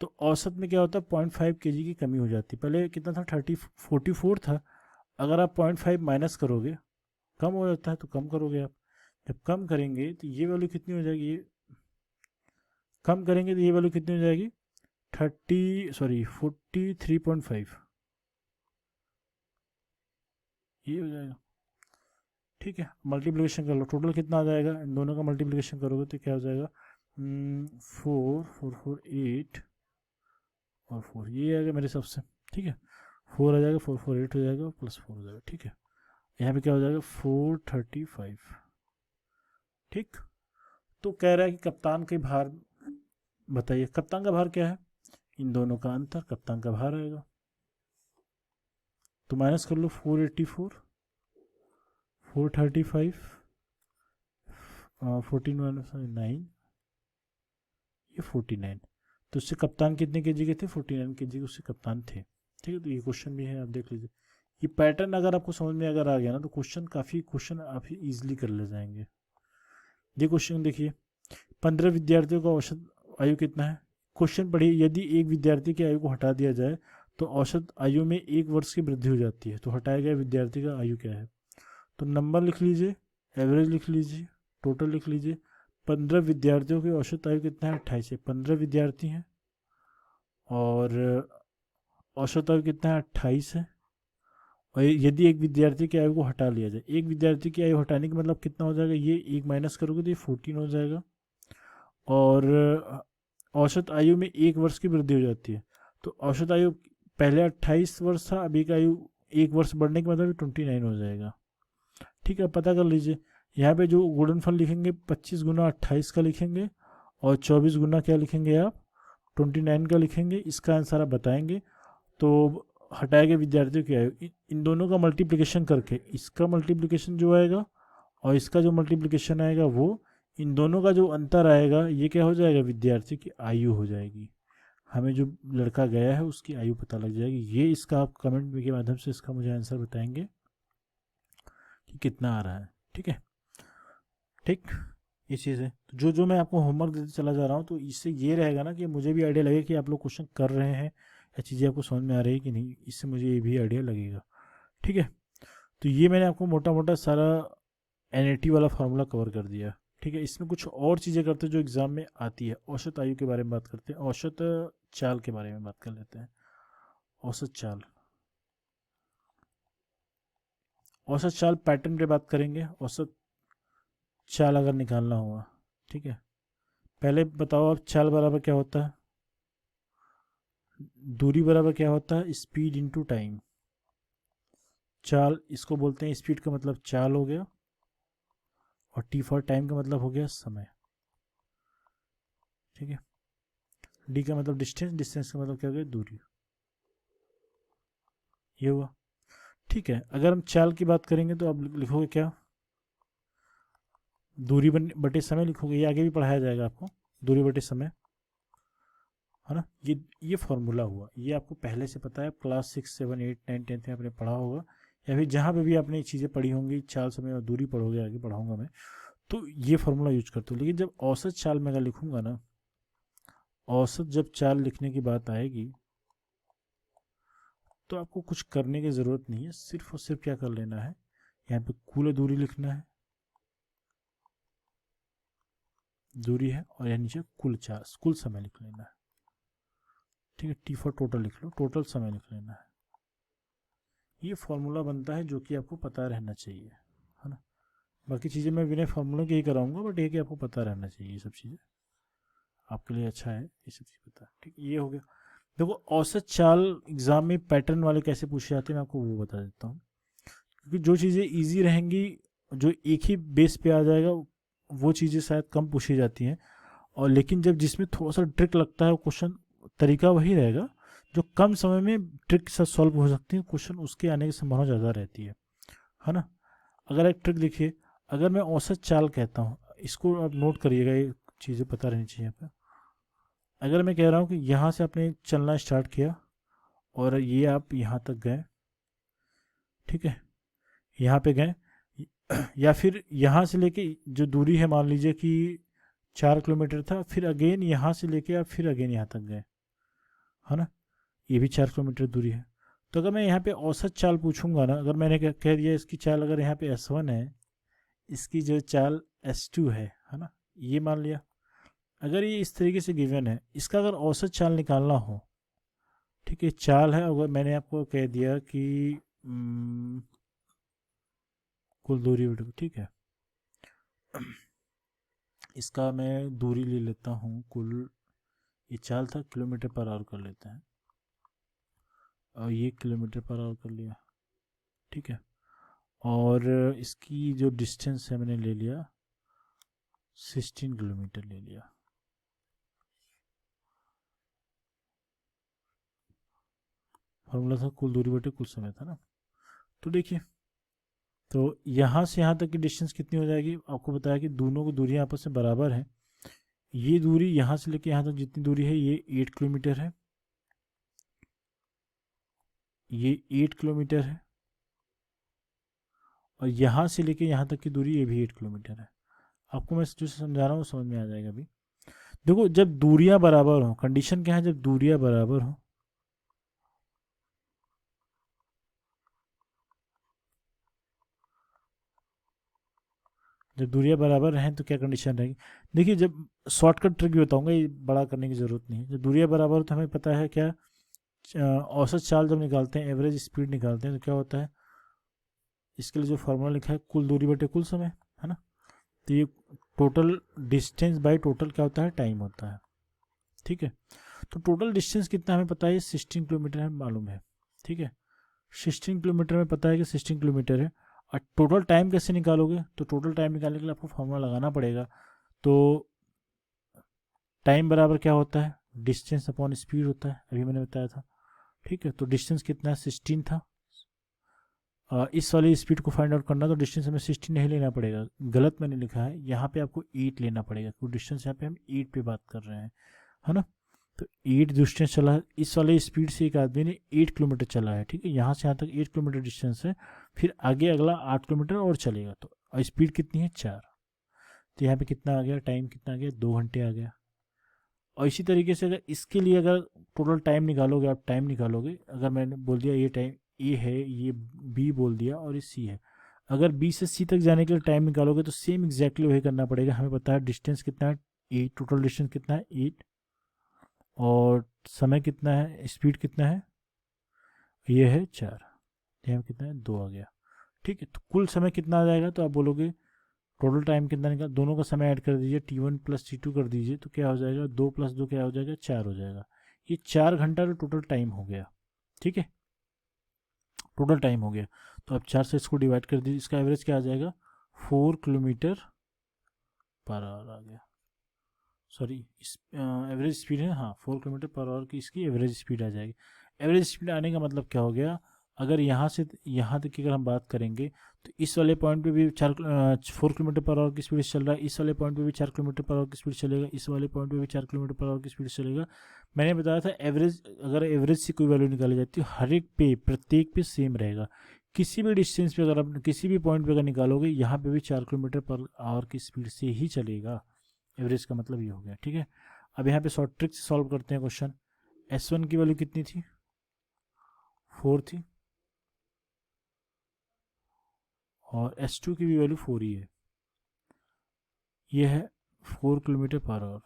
तो औसत में क्या होता है, 0.5 kg की कमी हो जाती है। पहले कितना था, 44 था। अगर आप 0.5 माइनस करोगे, कम हो जाता है तो कम करोगे आप। जब कम करेंगे तो ये वैल्यू कितनी हो जाएगी, ये कम करेंगे तो ये वैल्यू कितनी हो जाएगी, 43.5 ये हो जाएगा। ठीक है, मल्टीप्लिकेशन कर लो, टोटल कितना आ जाएगा, इन दोनों का मल्टीप्लिकेशन करोगे तो क्या हो जाएगा, 4 4 4 8 और 4, ये आएगा मेरे हिसाब से। ठीक है, 4 आ जाएगा, 4 4 8 हो जाएगा, +4 हो जाएगा। ठीक है, यहाँ पे क्या हो जाएगा, 435। ठीक, तो कह रहा है कि कप्तान के भार बताइए, कप्तान का भार क्या है, इन दोनों का अंतर कप्तान का भार आएगा। तो माइनस कर लो, 484, 435, 14 माइनस 9, ये 49। तो उससे कप्तान कितने केजी के थे, 49 केजी के उससे कप्तान थे। ठीक है, तो ये क्वेश्चन भी है, आप देख लीजिए। ये पैटर्न अगर आपको समझ में अगर आ गया ना तो क्वेश्चन आप इजीली कर ले जाएंगे। ये क्वेश्चन देखिए, 15 विद्यार्थियों का औसत आयु कितना है। क्वेश्चन पढ़िए, यदि एक विद्यार्थी की आयु को हटा दिया जाए तो औसत आयु में 1 वर्ष की वृद्धि हो जाती है। तो हटाया गया विद्यार्थी का आयु क्या है, तो नंबर लिख लीजिए, एवरेज लिख लीजिए, टोटल लिख लीजिए। 15 विद्यार्थियों की औसत आयु कितना है, 28 है। 15 विद्यार्थी हैं और औसत आयु कितना है, 28 है। और यदि एक विद्यार्थी की आयु को हटा लिया जाए, एक विद्यार्थी की आयु हटाने का मतलब कितना हो जाएगा, ये एक माइनस करोगे तो ये 14 हो जाएगा। और औसत आयु में 1 वर्ष की वृद्धि हो जाती है। तो औसत आयु पहले 28 वर्ष था, अभी का आयु 1 वर्ष बढ़ने के मतलब 29 हो जाएगा। ठीक है, पता कर लीजिए। यहाँ पे जो गुणनफल लिखेंगे 25 गुना 28 का लिखेंगे और 24 गुना क्या लिखेंगे आप, 29 का लिखेंगे। इसका आंसर आप बताएंगे। तो हटाए गए विद्यार्थियों की आयु, इन दोनों का मल्टीप्लिकेशन करके इसका मल्टीप्लिकेशन जो आएगा और इसका जो मल्टीप्लिकेशन आएगा वो, इन दोनों का जो अंतर आएगा ये क्या हो जाएगा, विद्यार्थी की आयु हो जाएगी। हमें जो लड़का गया है उसकी आयु पता लग जाएगी। ये इसका आप कमेंट के माध्यम से इसका मुझे आंसर बताएंगे कि कितना आ रहा है। ठीक है, ठीक, ये चीज़ है। तो जो मैं आपको होमवर्क देते चला जा रहा हूँ तो इससे ये रहेगा ना कि मुझे भी आइडिया लगे कि आप लोग क्वेश्चन कर रहे हैं या चीज़ें आपको समझ में आ रही है कि नहीं, इससे मुझे ये भी आइडिया लगेगा। ठीक है, तो ये मैंने आपको मोटा मोटा सारा NAT वाला फार्मूला कवर कर दिया। ठीक है, इसमें कुछ और चीज़ें करते हैं जो एग्ज़ाम में आती है। औसत आयु के बारे में बात करते हैं, औसत चाल के बारे में बात कर लेते हैं। औसत चाल, औसत चाल पैटर्न पे बात करेंगे। औसत चाल अगर निकालना होगा, ठीक है, पहले बताओ आप, चाल बराबर क्या होता है, दूरी बराबर क्या होता है, स्पीड इनटू टाइम। चाल इसको बोलते हैं, स्पीड का मतलब चाल हो गया और T फॉर टाइम का मतलब हो गया समय। ठीक है, D का मतलब डिस्टेंस, डिस्टेंस का मतलब क्या हो गया, दूरी। ये हुआ। ठीक है, अगर हम चाल की बात करेंगे तो आप लिखोगे क्या, दूरी बटे समय लिखोगे। ये आगे भी पढ़ाया जाएगा आपको, दूरी बटे समय। है ना। ये फार्मूला हुआ, ये आपको पहले से पता है, क्लास 6 7 8 9 10th में आपने पढ़ा होगा, या फिर जहाँ पे भी आपने चीज़ें पढ़ी होंगी, चाल समय और दूरी पढ़ोगे, आगे पढ़ाऊँगा मैं, तो ये फार्मूला यूज करते हो। लेकिन जब औसत चाल मैं अगर लिखूँगा ना, औसत जब चाल लिखने की बात आएगी, तो आपको कुछ करने की ज़रूरत नहीं है, सिर्फ और सिर्फ क्या कर लेना है, यहाँ पे कुल दूरी लिखना है, दूरी है, और यहाँ नीचे कुल चाल, कुल समय लिख लेना है। ठीक है, टी फॉर टोटल लिख लो, टोटल समय लिख लेना है। ये फॉर्मूला बनता है जो कि आपको पता रहना चाहिए, है ना। बाकी चीज़ें मैं बिना फार्मूला के ही कराऊंगा, बट ये कि आपको पता रहना चाहिए, ये सब चीज़ें आपके लिए अच्छा है, ये सब चीज़ पता है। ठीक, ये हो गया। देखो औसत चाल एग्जाम में पैटर्न वाले कैसे पूछे जाते हैं, मैं आपको वो बता देता हूँ। क्योंकि जो चीज़ें ईजी रहेंगी, जो एक ही बेस पे आ जाएगा, वो चीज़ें शायद कम पूछी जाती हैं। और लेकिन जब जिसमें थोड़ा सा ट्रिक लगता है, क्वेश्चन तरीका वही रहेगा, जो कम समय में ट्रिक से सॉल्व हो सकती है, क्वेश्चन उसके आने की संभावना ज़्यादा रहती है ना। अगर एक ट्रिक देखिए, अगर मैं औसत चाल कहता हूँ, इसको आप नोट करिएगा, ये चीज़ें पता रहनी चाहिए यहाँ पे। अगर मैं कह रहा हूँ कि यहाँ से आपने चलना स्टार्ट किया और ये आप यहाँ तक गए, ठीक है, यहाँ पे गए, या फिर यहाँ से लेके जो दूरी है, मान लीजिए कि 4 किलोमीटर था, फिर अगेन यहाँ से लेके आप फिर अगेन यहाँ तक गए, है ना, ये भी 4 किलोमीटर दूरी है। तो अगर मैं यहाँ पे औसत चाल पूछूंगा ना, अगर मैंने कह दिया इसकी चाल अगर यहाँ पे S1 है, इसकी जो चाल S2 है ना, ये मान लिया। अगर ये इस तरीके से गिवन है, इसका अगर औसत चाल निकालना हो, ठीक है, चाल है, अगर मैंने आपको कह दिया कि कुल दूरी, ठीक है, इसका मैं दूरी ले लेता हूँ कुल, ये चाल था, किलोमीटर पर आवर कर लेते हैं, और ये किलोमीटर पर आवर कर लिया, ठीक है, और इसकी जो डिस्टेंस है मैंने ले लिया 16 किलोमीटर ले लिया। फॉर्मूला था कुल दूरी बटे कुल समय था ना। तो देखिए, तो यहाँ से यहाँ तक की डिस्टेंस कितनी हो जाएगी, आपको बताया कि दोनों की दूरियाँ आपस में बराबर है। ये दूरी यहाँ से लेके यहाँ तक जितनी दूरी है, ये 8 किलोमीटर है, ये 8 किलोमीटर है, और यहाँ से लेके यहाँ तक की दूरी ये भी 8 किलोमीटर है। आपको मैं जो समझा रहा हूँ समझ में आ जाएगा अभी। देखो, जब दूरियां बराबर हो, कंडीशन क्या है, जब दूरियां बराबर हो, जब दूरियां बराबर हैं तो क्या कंडीशन रहेगी। देखिए, जब शॉर्टकट ट्रिक भी बताऊंगा, ये बड़ा करने की ज़रूरत नहीं है। जब दूरियां बराबर हो तो हमें पता है क्या, औसत चाल जब निकालते हैं, एवरेज स्पीड निकालते हैं, तो क्या होता है, इसके लिए जो फार्मूला लिखा है, कुल दूरी बटे कुल समय, है ना। तो ये टोटल डिस्टेंस बाई टोटल क्या होता है, टाइम होता है। ठीक है, तो टोटल डिस्टेंस कितना हमें पता है, 16 किलोमीटर है, मालूम है। ठीक है, 16 किलोमीटर में पता है कि 16 किलोमीटर है। और टोटल टाइम कैसे निकालोगे, तो टोटल टाइम निकालने के लिए आपको फॉर्मूला लगाना पड़ेगा। तो टाइम बराबर क्या होता है, डिस्टेंस अपॉन स्पीड होता है, अभी मैंने बताया था। ठीक है, तो डिस्टेंस कितना है, 16 था। इस वाली स्पीड को फाइंड आउट करना, तो डिस्टेंस हमें 16 नहीं लेना पड़ेगा, गलत मैंने लिखा है, यहाँ पे आपको 8 लेना पड़ेगा, क्योंकि डिस्टेंस यहाँ पे हम 8 पे बात कर रहे हैं, है ना। तो 8 डिस्टेंस चला है, इस वाले स्पीड से एक आदमी ने 8 किलोमीटर चला है, ठीक है, यहाँ से यहाँ तक 8 किलोमीटर डिस्टेंस है, फिर आगे अगला 8 किलोमीटर और चलेगा, तो स्पीड कितनी है, 4। तो यहाँ पे कितना आ गया, टाइम कितना आ गया, 2 घंटे आ गया। और इसी तरीके से अगर इसके लिए अगर टोटल टाइम निकालोगे, आप टाइम निकालोगे, अगर मैंने बोल दिया ये टाइम ए है, ये बी बोल दिया, और ये सी है, अगर बी से सी तक जाने के लिए टाइम निकालोगे, तो सेम एग्जैक्टली वही करना पड़ेगा। हमें पता है डिस्टेंस कितना है, 8, टोटल डिस्टेंस कितना है 8, और समय कितना है, स्पीड कितना है, ये है 4, यहाँ कितना है, 2 आ गया। ठीक है, तो कुल समय कितना आ जाएगा, तो आप बोलोगे टोटल टाइम कितना निकाल, दोनों का समय ऐड कर दीजिए, T1 प्लस T2 कर दीजिए, तो क्या हो जाएगा, 2 प्लस 2 क्या हो जाएगा, 4 हो जाएगा। ये 4 घंटा का टोटल टाइम हो गया। ठीक है, टोटल टाइम हो गया। तो आप 4 से इसको डिवाइड कर दीजिए, इसका एवरेज क्या आ जाएगा, 4 किलोमीटर पर आवर आ गया। सॉरी, एवरेज स्पीड है, हाँ 4 किलोमीटर पर आवर की इसकी एवरेज स्पीड आ जाएगी। एवरेज स्पीड आने का मतलब क्या हो गया, अगर यहाँ से यहाँ तक की अगर हम बात करेंगे तो इस वाले पॉइंट पे भी 4 किलोमीटर पर आवर की स्पीड से चल रहा है, इस वाले पॉइंट पे भी 4 किलोमीटर पर आवर की स्पीड चलेगा, इस वाले पॉइंट पे भी 4 किलोमीटर पर आवर की स्पीड चलेगा। मैंने बताया था एवरेज, अगर एवरेज से कोई वैल्यू निकाली जाती है हर एक पे, प्रत्येक पे सेम रहेगा। किसी भी डिस्टेंस पे अगर आप किसी भी पॉइंट पे अगर निकालोगे यहाँ पे भी 4 किलोमीटर पर आवर की स्पीड से ही चलेगा। एवरेज का मतलब ये हो गया, ठीक है। अब यहाँ पे शॉर्ट ट्रिक से सॉल्व करते हैं क्वेश्चन। S1 की वैल्यू कितनी थी? 4 थी, और S2 की भी वैल्यू 4 ही है। ये है 4 किलोमीटर पर आवर।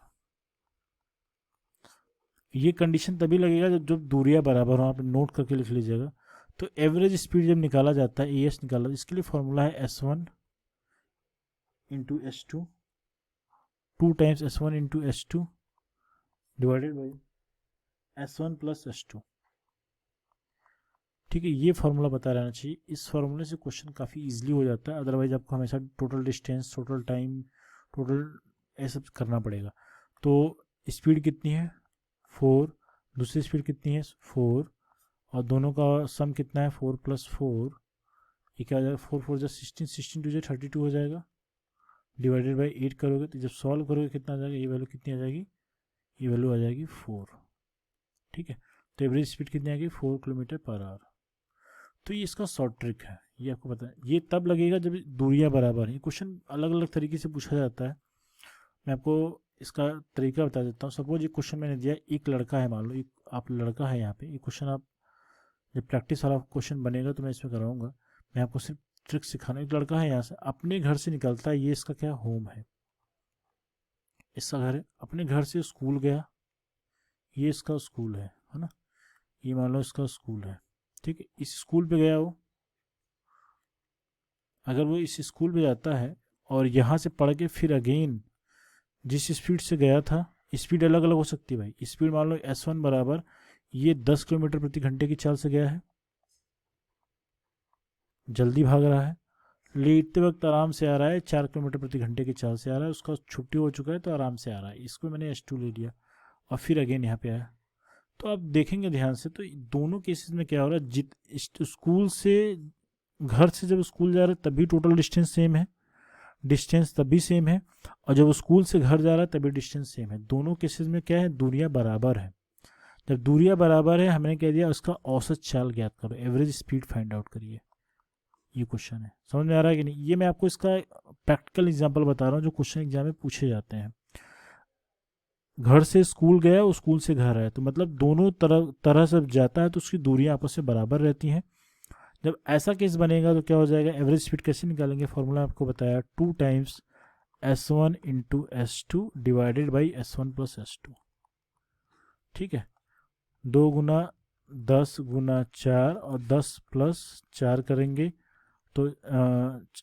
ये कंडीशन तभी लगेगा जब दूरियां बराबर हो, आप नोट करके लिख लीजिएगा। तो एवरेज स्पीड जब निकाला जाता है, एस निकाला, इसके लिए फॉर्मूला है S1 into S2, 2 times S1 into S2 divided by S1 plus S2। ठीक है, ये फार्मूला पता रहना चाहिए। इस फार्मूले से क्वेश्चन काफ़ी इजीली हो जाता है, अदरवाइज आपको हमेशा total distance, total time, total ऐसा करना पड़ेगा। तो स्पीड कितनी है? 4, दूसरी स्पीड कितनी है? 4, और दोनों का सम कितना है? 4 प्लस 4, ये क्या हो जाएगा? 4 4 जा 16, 16 टू जा 32 हो जाएगा, डिवाइडेड बाई 8 करोगे तो जब सॉल्व करोगे कितना आ जाएगा? ये वैल्यू कितनी आ जाएगी? ये वैल्यू आ जाएगी 4। ठीक है, तो एवरेज स्पीड कितनी आएगी? 4 किलोमीटर पर आवर। तो ये इसका शॉर्ट ट्रिक है, ये आपको पता है। ये तब लगेगा जब दूरियां बराबर हैं। क्वेश्चन अलग अलग तरीके से पूछा जाता है, मैं आपको इसका तरीका बता देता हूँ। सपोज ये क्वेश्चन मैंने दिया, एक लड़का है, मान लो एक आप लड़का है यहाँ पे। ये क्वेश्चन आप जब प्रैक्टिस वाला क्वेश्चन बनेगा तो मैं इसमें कराऊंगा, मैं आपको सिर्फ ट्रिक सिखाना। एक लड़का है यहाँ से अपने घर से निकलता है, ये इसका क्या होम है, इसका घर है। अपने घर से स्कूल गया, ये इसका स्कूल है ना, ये मान लो इसका स्कूल है। ठीक है, इस स्कूल पे गया वो, अगर वो इस स्कूल पे जाता है और यहाँ से पढ़ के फिर अगेन जिस स्पीड से गया था, स्पीड अलग अलग हो सकती है भाई। स्पीड मान लो S1 बराबर, ये 10 किलोमीटर प्रति घंटे की चाल से गया है, जल्दी भाग रहा है, लेटते वक्त आराम से आ रहा है, 4 किलोमीटर प्रति घंटे की चाल से आ रहा है, उसका छुट्टी हो चुका है तो आराम से आ रहा है। इसको मैंने S2 ले लिया और फिर अगेन यहाँ पे आया। तो आप देखेंगे ध्यान से, तो दोनों केसेस में क्या हो रहा है, स्कूल से, घर से जब स्कूल जा रहा है तभी टोटल डिस्टेंस सेम है, डिस्टेंस तभी सेम है, और जब स्कूल से घर जा रहा है तभी डिस्टेंस सेम है। दोनों केसेस में क्या है? दूरियां बराबर है। जब दूरियां बराबर है, हमने कह दिया उसका औसत चाल ज्ञात करो, एवरेज स्पीड फाइंड आउट करिए। ये क्वेश्चन है, समझ में आ रहा है कि नहीं? ये मैं आपको इसका प्रैक्टिकल एग्जांपल बता रहा हूँ जो क्वेश्चन एग्जाम में पूछे जाते हैं। घर से स्कूल गया और स्कूल से घर आया, तो मतलब दोनों तरह से जाता है तो उसकी दूरियां आपस में बराबर रहती हैं। जब ऐसा केस बनेगा तो क्या हो जाएगा? एवरेज स्पीड कैसे निकालेंगे? फॉर्मूला आपको बताया, 2 times S1 into S2 divided by S1 plus S2। ठीक है, 2 गुना 10 गुना 4 और 10 प्लस 4 करेंगे तो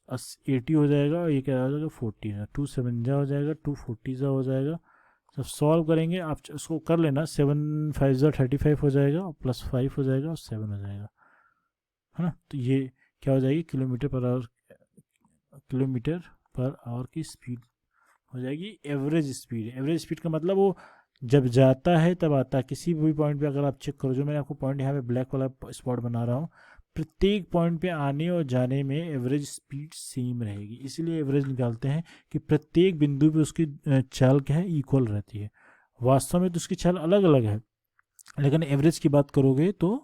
80 हो जाएगा, और ये क्या हो जाएगा? 40। 2 7 जा हो जाएगा, 2 40 जा हो जाएगा। जब सॉल्व करेंगे आप इसको कर लेना, 7 5 जा 35 हो जाएगा, और प्लस 5 हो जाएगा, और 7 हो जाएगा, है ना। तो ये क्या हो जाएगी? किलोमीटर पर आवर की स्पीड हो जाएगी एवरेज स्पीड। एवरेज स्पीड का मतलब वो जब जाता है तब आता है। किसी भी पॉइंट पे अगर आप चेक करो, जो मैंने आपको पॉइंट यहाँ पे ब्लैक वाला स्पॉट बना रहा हूँ, प्रत्येक पॉइंट पे आने और जाने में एवरेज स्पीड सेम रहेगी। इसीलिए एवरेज निकालते हैं कि प्रत्येक बिंदु पे उसकी चाल क्या है? इक्वल रहती है। वास्तव में तो उसकी चाल अलग अलग है, लेकिन एवरेज की बात करोगे तो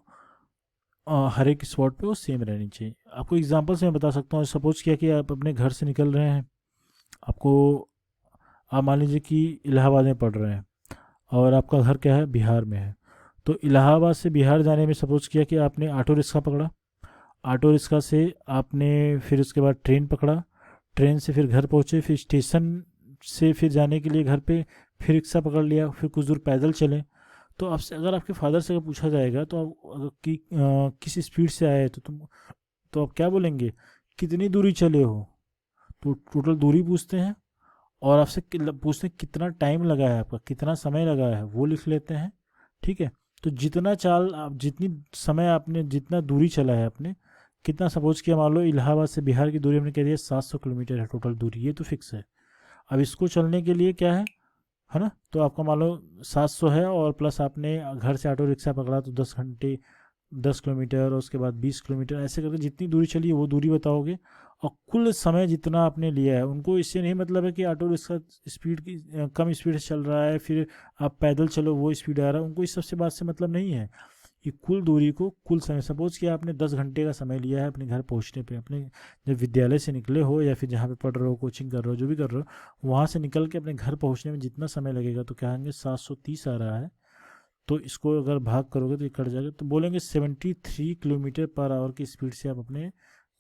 हर एक स्पॉट पे वो सेम रहनी चाहिए। आपको एग्जांपल से मैं बता सकता हूँ। सपोज किया कि आप अपने घर से निकल रहे हैं, आपको, आप मान लीजिए कि इलाहाबाद में पढ़ रहे हैं और आपका घर क्या है? बिहार में है। तो इलाहाबाद से बिहार जाने में सपोज किया कि आपने ऑटो रिक्शा पकड़ा, ऑटो रिक्शा से आपने फिर उसके बाद ट्रेन पकड़ा, ट्रेन से फिर घर पहुँचे, फिर स्टेशन से फिर जाने के लिए घर पे फिर रिक्शा पकड़ लिया, फिर कुछ दूर पैदल चले। तो आपसे अगर आपके फादर से अगर पूछा जाएगा तो आप अगर किस स्पीड से आए तो आप क्या बोलेंगे? कितनी दूरी चले हो? तो टोटल दूरी पूछते हैं, और आपसे पूछते हैं कितना टाइम लगा है, आपका कितना समय लगा है, वो लिख लेते हैं। ठीक है, तो जितना चाल आप, जितनी समय आपने, जितना दूरी चला है आपने, कितना, सपोज किया मान लो इलाहाबाद से बिहार की दूरी हमने कह दिया 700 किलोमीटर है टोटल दूरी, ये तो फिक्स है। अब इसको चलने के लिए क्या है ना, तो आपका मान लो 700 है, और प्लस आपने घर से ऑटो रिक्शा पकड़ा तो 10 घंटे 10 किलोमीटर और उसके बाद 20 किलोमीटर, ऐसे करके जितनी दूरी चली है वो दूरी बताओगे, और कुल समय जितना आपने लिया है। उनको इससे नहीं मतलब है कि ऑटो रिक्शा स्पीड की कम स्पीड से चल रहा है, फिर आप पैदल चलो वो स्पीड आ रहा है, उनको इस सबसे बात से मतलब नहीं है। ये कुल दूरी को, कुल समय, सपोज कि आपने 10 घंटे का समय लिया है अपने घर पहुंचने पे, अपने जब विद्यालय से निकले हो या फिर जहाँ पे पढ़ रहे हो, कोचिंग कर रहे हो, जो भी कर रहे हो, वहाँ से निकल के अपने घर पहुँचने में जितना समय लगेगा, तो कहेंगे 730 आ रहा है, तो इसको अगर भाग करोगे तो ये कट जाएगा, तो बोलेंगे 73 किलोमीटर पर आवर की स्पीड से आप अपने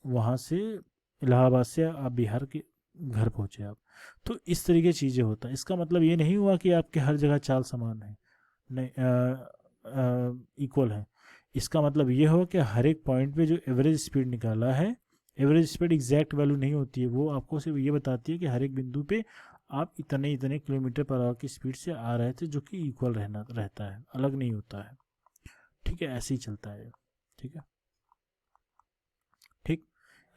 वहाँ से, इलाहाबाद से आप बिहार के घर पहुँचे आप। तो इस तरीके की चीज़ें होता है। इसका मतलब ये नहीं हुआ कि आपके हर जगह चाल समान है, नहीं, इक्वल है। इसका मतलब ये हो कि हर एक पॉइंट पे जो एवरेज स्पीड निकाला है, एवरेज स्पीड एग्जैक्ट वैल्यू नहीं होती है, वो आपको सिर्फ ये बताती है कि हर एक बिंदु पे आप इतने इतने किलोमीटर पर आवर की स्पीड से आ रहे थे, जो कि इक्वल रहता है, अलग नहीं होता है। ठीक है, ऐसे ही चलता है। ठीक है, ठीक,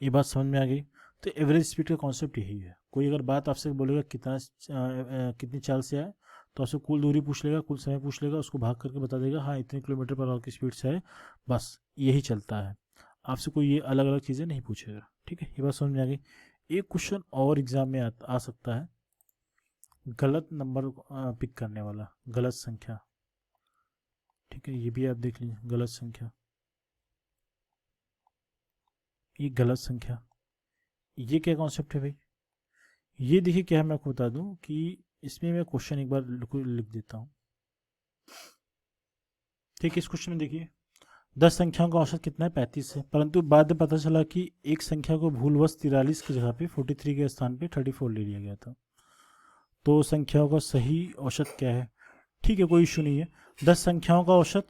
ये बात समझ में आ गई। तो एवरेज स्पीड का कॉन्सेप्ट यही है। कोई अगर बात आपसे बोलेगा कितनी चाल से आए, तो आपसे कुल दूरी पूछ लेगा, कुल समय पूछ लेगा, उसको भाग करके बता देगा हाँ इतने किलोमीटर पर आवर की स्पीड से आए, बस यही चलता है। आपसे कोई ये अलग अलग चीज़ें नहीं पूछेगा। ठीक है, ये बात समझ में आ गई। एक क्वेश्चन और एग्जाम में आ सकता है, गलत नंबर पिक करने वाला, गलत संख्या। ठीक है, ये भी आप देख लीजिए, गलत संख्या, ये गलत संख्या, ये क्या कॉन्सेप्ट है भाई? ये देखिए क्या है, मैं आपको बता दूं कि इसमें मैं क्वेश्चन एक बार लिख देता हूँ। ठीक है, इस क्वेश्चन में देखिए 10 संख्याओं का औसत कितना है, 35 है, परंतु बाद में पता चला कि एक संख्या को भूलवश 43 की जगह पे 43 के स्थान पे 34 ले लिया गया था। तो संख्याओं का सही औसत क्या है? ठीक है, कोई इशू नहीं है। 10 संख्याओं का औसत,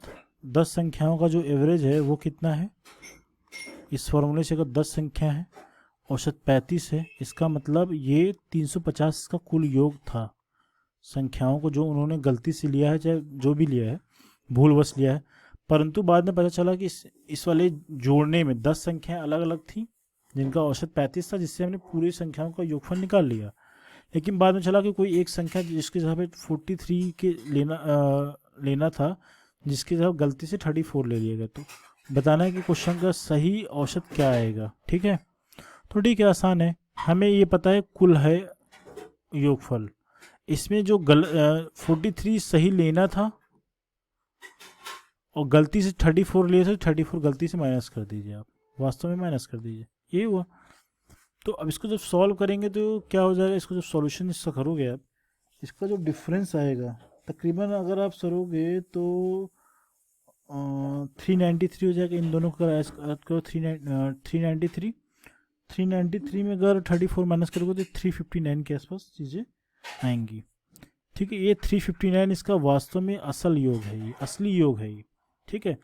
10 संख्याओं का जो एवरेज है वो कितना है? इस फॉर्मूले से अगर 10 संख्या है, औसत 35 है, इसका मतलब ये 350 का कुल योग था संख्याओं को, जो उन्होंने गलती से लिया है, चाहे जो भी लिया है, भूलवश लिया है। परंतु बाद में पता चला कि इस वाले जोड़ने में 10 संख्याएं अलग अलग थी जिनका औसत 35 था, जिससे हमने पूरी संख्याओं का योगफल निकाल लिया। लेकिन बाद में चला कि कोई एक संख्या जिसके हिसाब से 43 के लेना था, जिसके हिसाब गलती से 34 ले लिया गया। तो बताना है कि क्वेश्चन का सही औसत क्या आएगा। ठीक है, तो ठीक है, आसान है, हमें ये पता है कुल है योगफल। इसमें जो 43 सही लेना था और गलती से 34 लिए थे, 34 गलती से माइनस कर दीजिए, आप वास्तव में माइनस कर दीजिए, ये हुआ। तो अब इसको जब सॉल्व करेंगे तो क्या हो जाएगा, इसको जब सॉल्यूशन इसका करोगे आप, इसका जो डिफरेंस आएगा तकरीबन अगर आप सरोगे तो 393 हो जाएगा। इन दोनों का ऐड करो, 393 में अगर 34 माइनस करोगे तो 359 के आसपास चीज़ें आएंगी। ठीक है, ये 359 इसका वास्तव में असल योग है, ये असली योग है ये। ठीक है,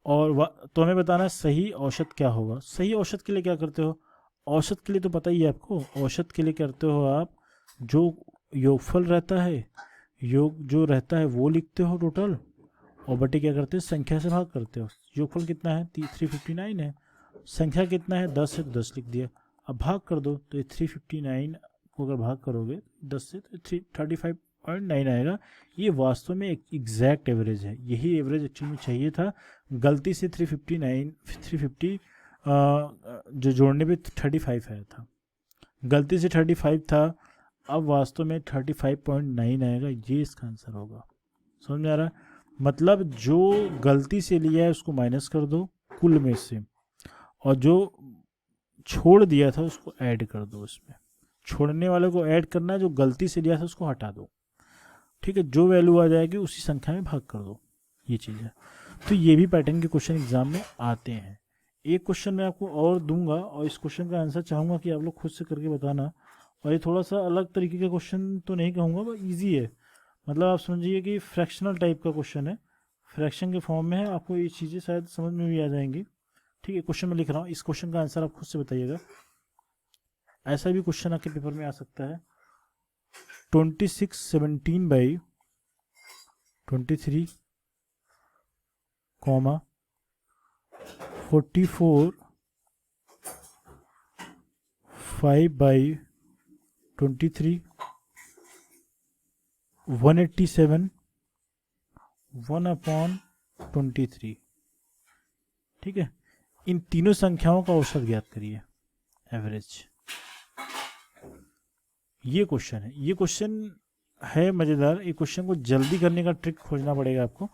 और तो हमें बताना है सही औसत क्या होगा। सही औसत के लिए क्या करते हो? औसत के लिए तो पता ही है आपको, औसत के लिए करते हो आप जो योगफल रहता है, योग जो रहता है वो लिखते हो टोटल, और बटे क्या करते हो, संख्या से भाग करते हो। योगफल कितना है? 359 है। संख्या कितना है? 10 है, तो 10 लिख दिया। अब भाग कर दो, तो ये 359 को अगर भाग करोगे 10 से तो 35.9 आएगा। ये वास्तव में एक एग्जैक्ट एवरेज है, यही एवरेज एक्चुअली में चाहिए था। गलती से 350 जो जोड़ने पे 35 आया था, गलती से 35 था, अब वास्तव में 35.9 आएगा, ये इसका आंसर होगा। समझ में आ रहा है? मतलब जो गलती से लिया है उसको माइनस कर दो कुल में से, और जो छोड़ दिया था उसको ऐड कर दो। इसमें छोड़ने वाले को ऐड करना है, जो गलती से लिया था उसको हटा दो। ठीक है, जो वैल्यू आ जाएगी उसी संख्या में भाग कर दो, ये चीज़ है। तो ये भी पैटर्न के क्वेश्चन एग्जाम में आते हैं। एक क्वेश्चन मैं आपको और दूंगा, और इस क्वेश्चन का आंसर चाहूँगा कि आप लोग खुद से करके बताना। और ये थोड़ा सा अलग तरीके का क्वेश्चन तो नहीं कहूँगा, बस ईजी है। मतलब आप समझिए कि फ्रैक्शनल टाइप का क्वेश्चन है, फ्रैक्शन के फॉर्म में है, आपको ये चीज़ें शायद समझ में भी आ जाएंगी। ठीक है, क्वेश्चन मैं लिख रहा हूँ, इस क्वेश्चन का आंसर आप खुद से बताइएगा। ऐसा भी क्वेश्चन आपके पेपर में आ सकता है, 2617 बाई 23 कॉमा 44 5 बाई 23 187 1/23। ठीक है। इन तीनों संख्याओं का औसत ज्ञात करिए, एवरेज। ये क्वेश्चन है, ये क्वेश्चन है मज़ेदार। ये क्वेश्चन को जल्दी करने का ट्रिक खोजना पड़ेगा आपको।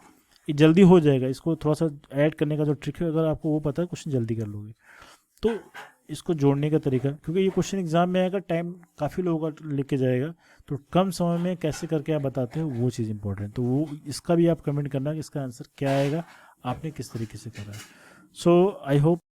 ये जल्दी हो जाएगा, इसको थोड़ा सा ऐड करने का जो ट्रिक है, अगर आपको वो पता है क्वेश्चन जल्दी कर लोगे। तो इसको जोड़ने का तरीका, क्योंकि ये क्वेश्चन एग्जाम में आएगा, टाइम काफ़ी लोगों का लेके जाएगा, तो कम समय में कैसे करके आप बताते हो वो चीज़ इंपॉर्टेंट। तो वो इसका भी आप कमेंट करना कि इसका आंसर क्या आएगा, आपने किस तरीके से करा है। सो आई होप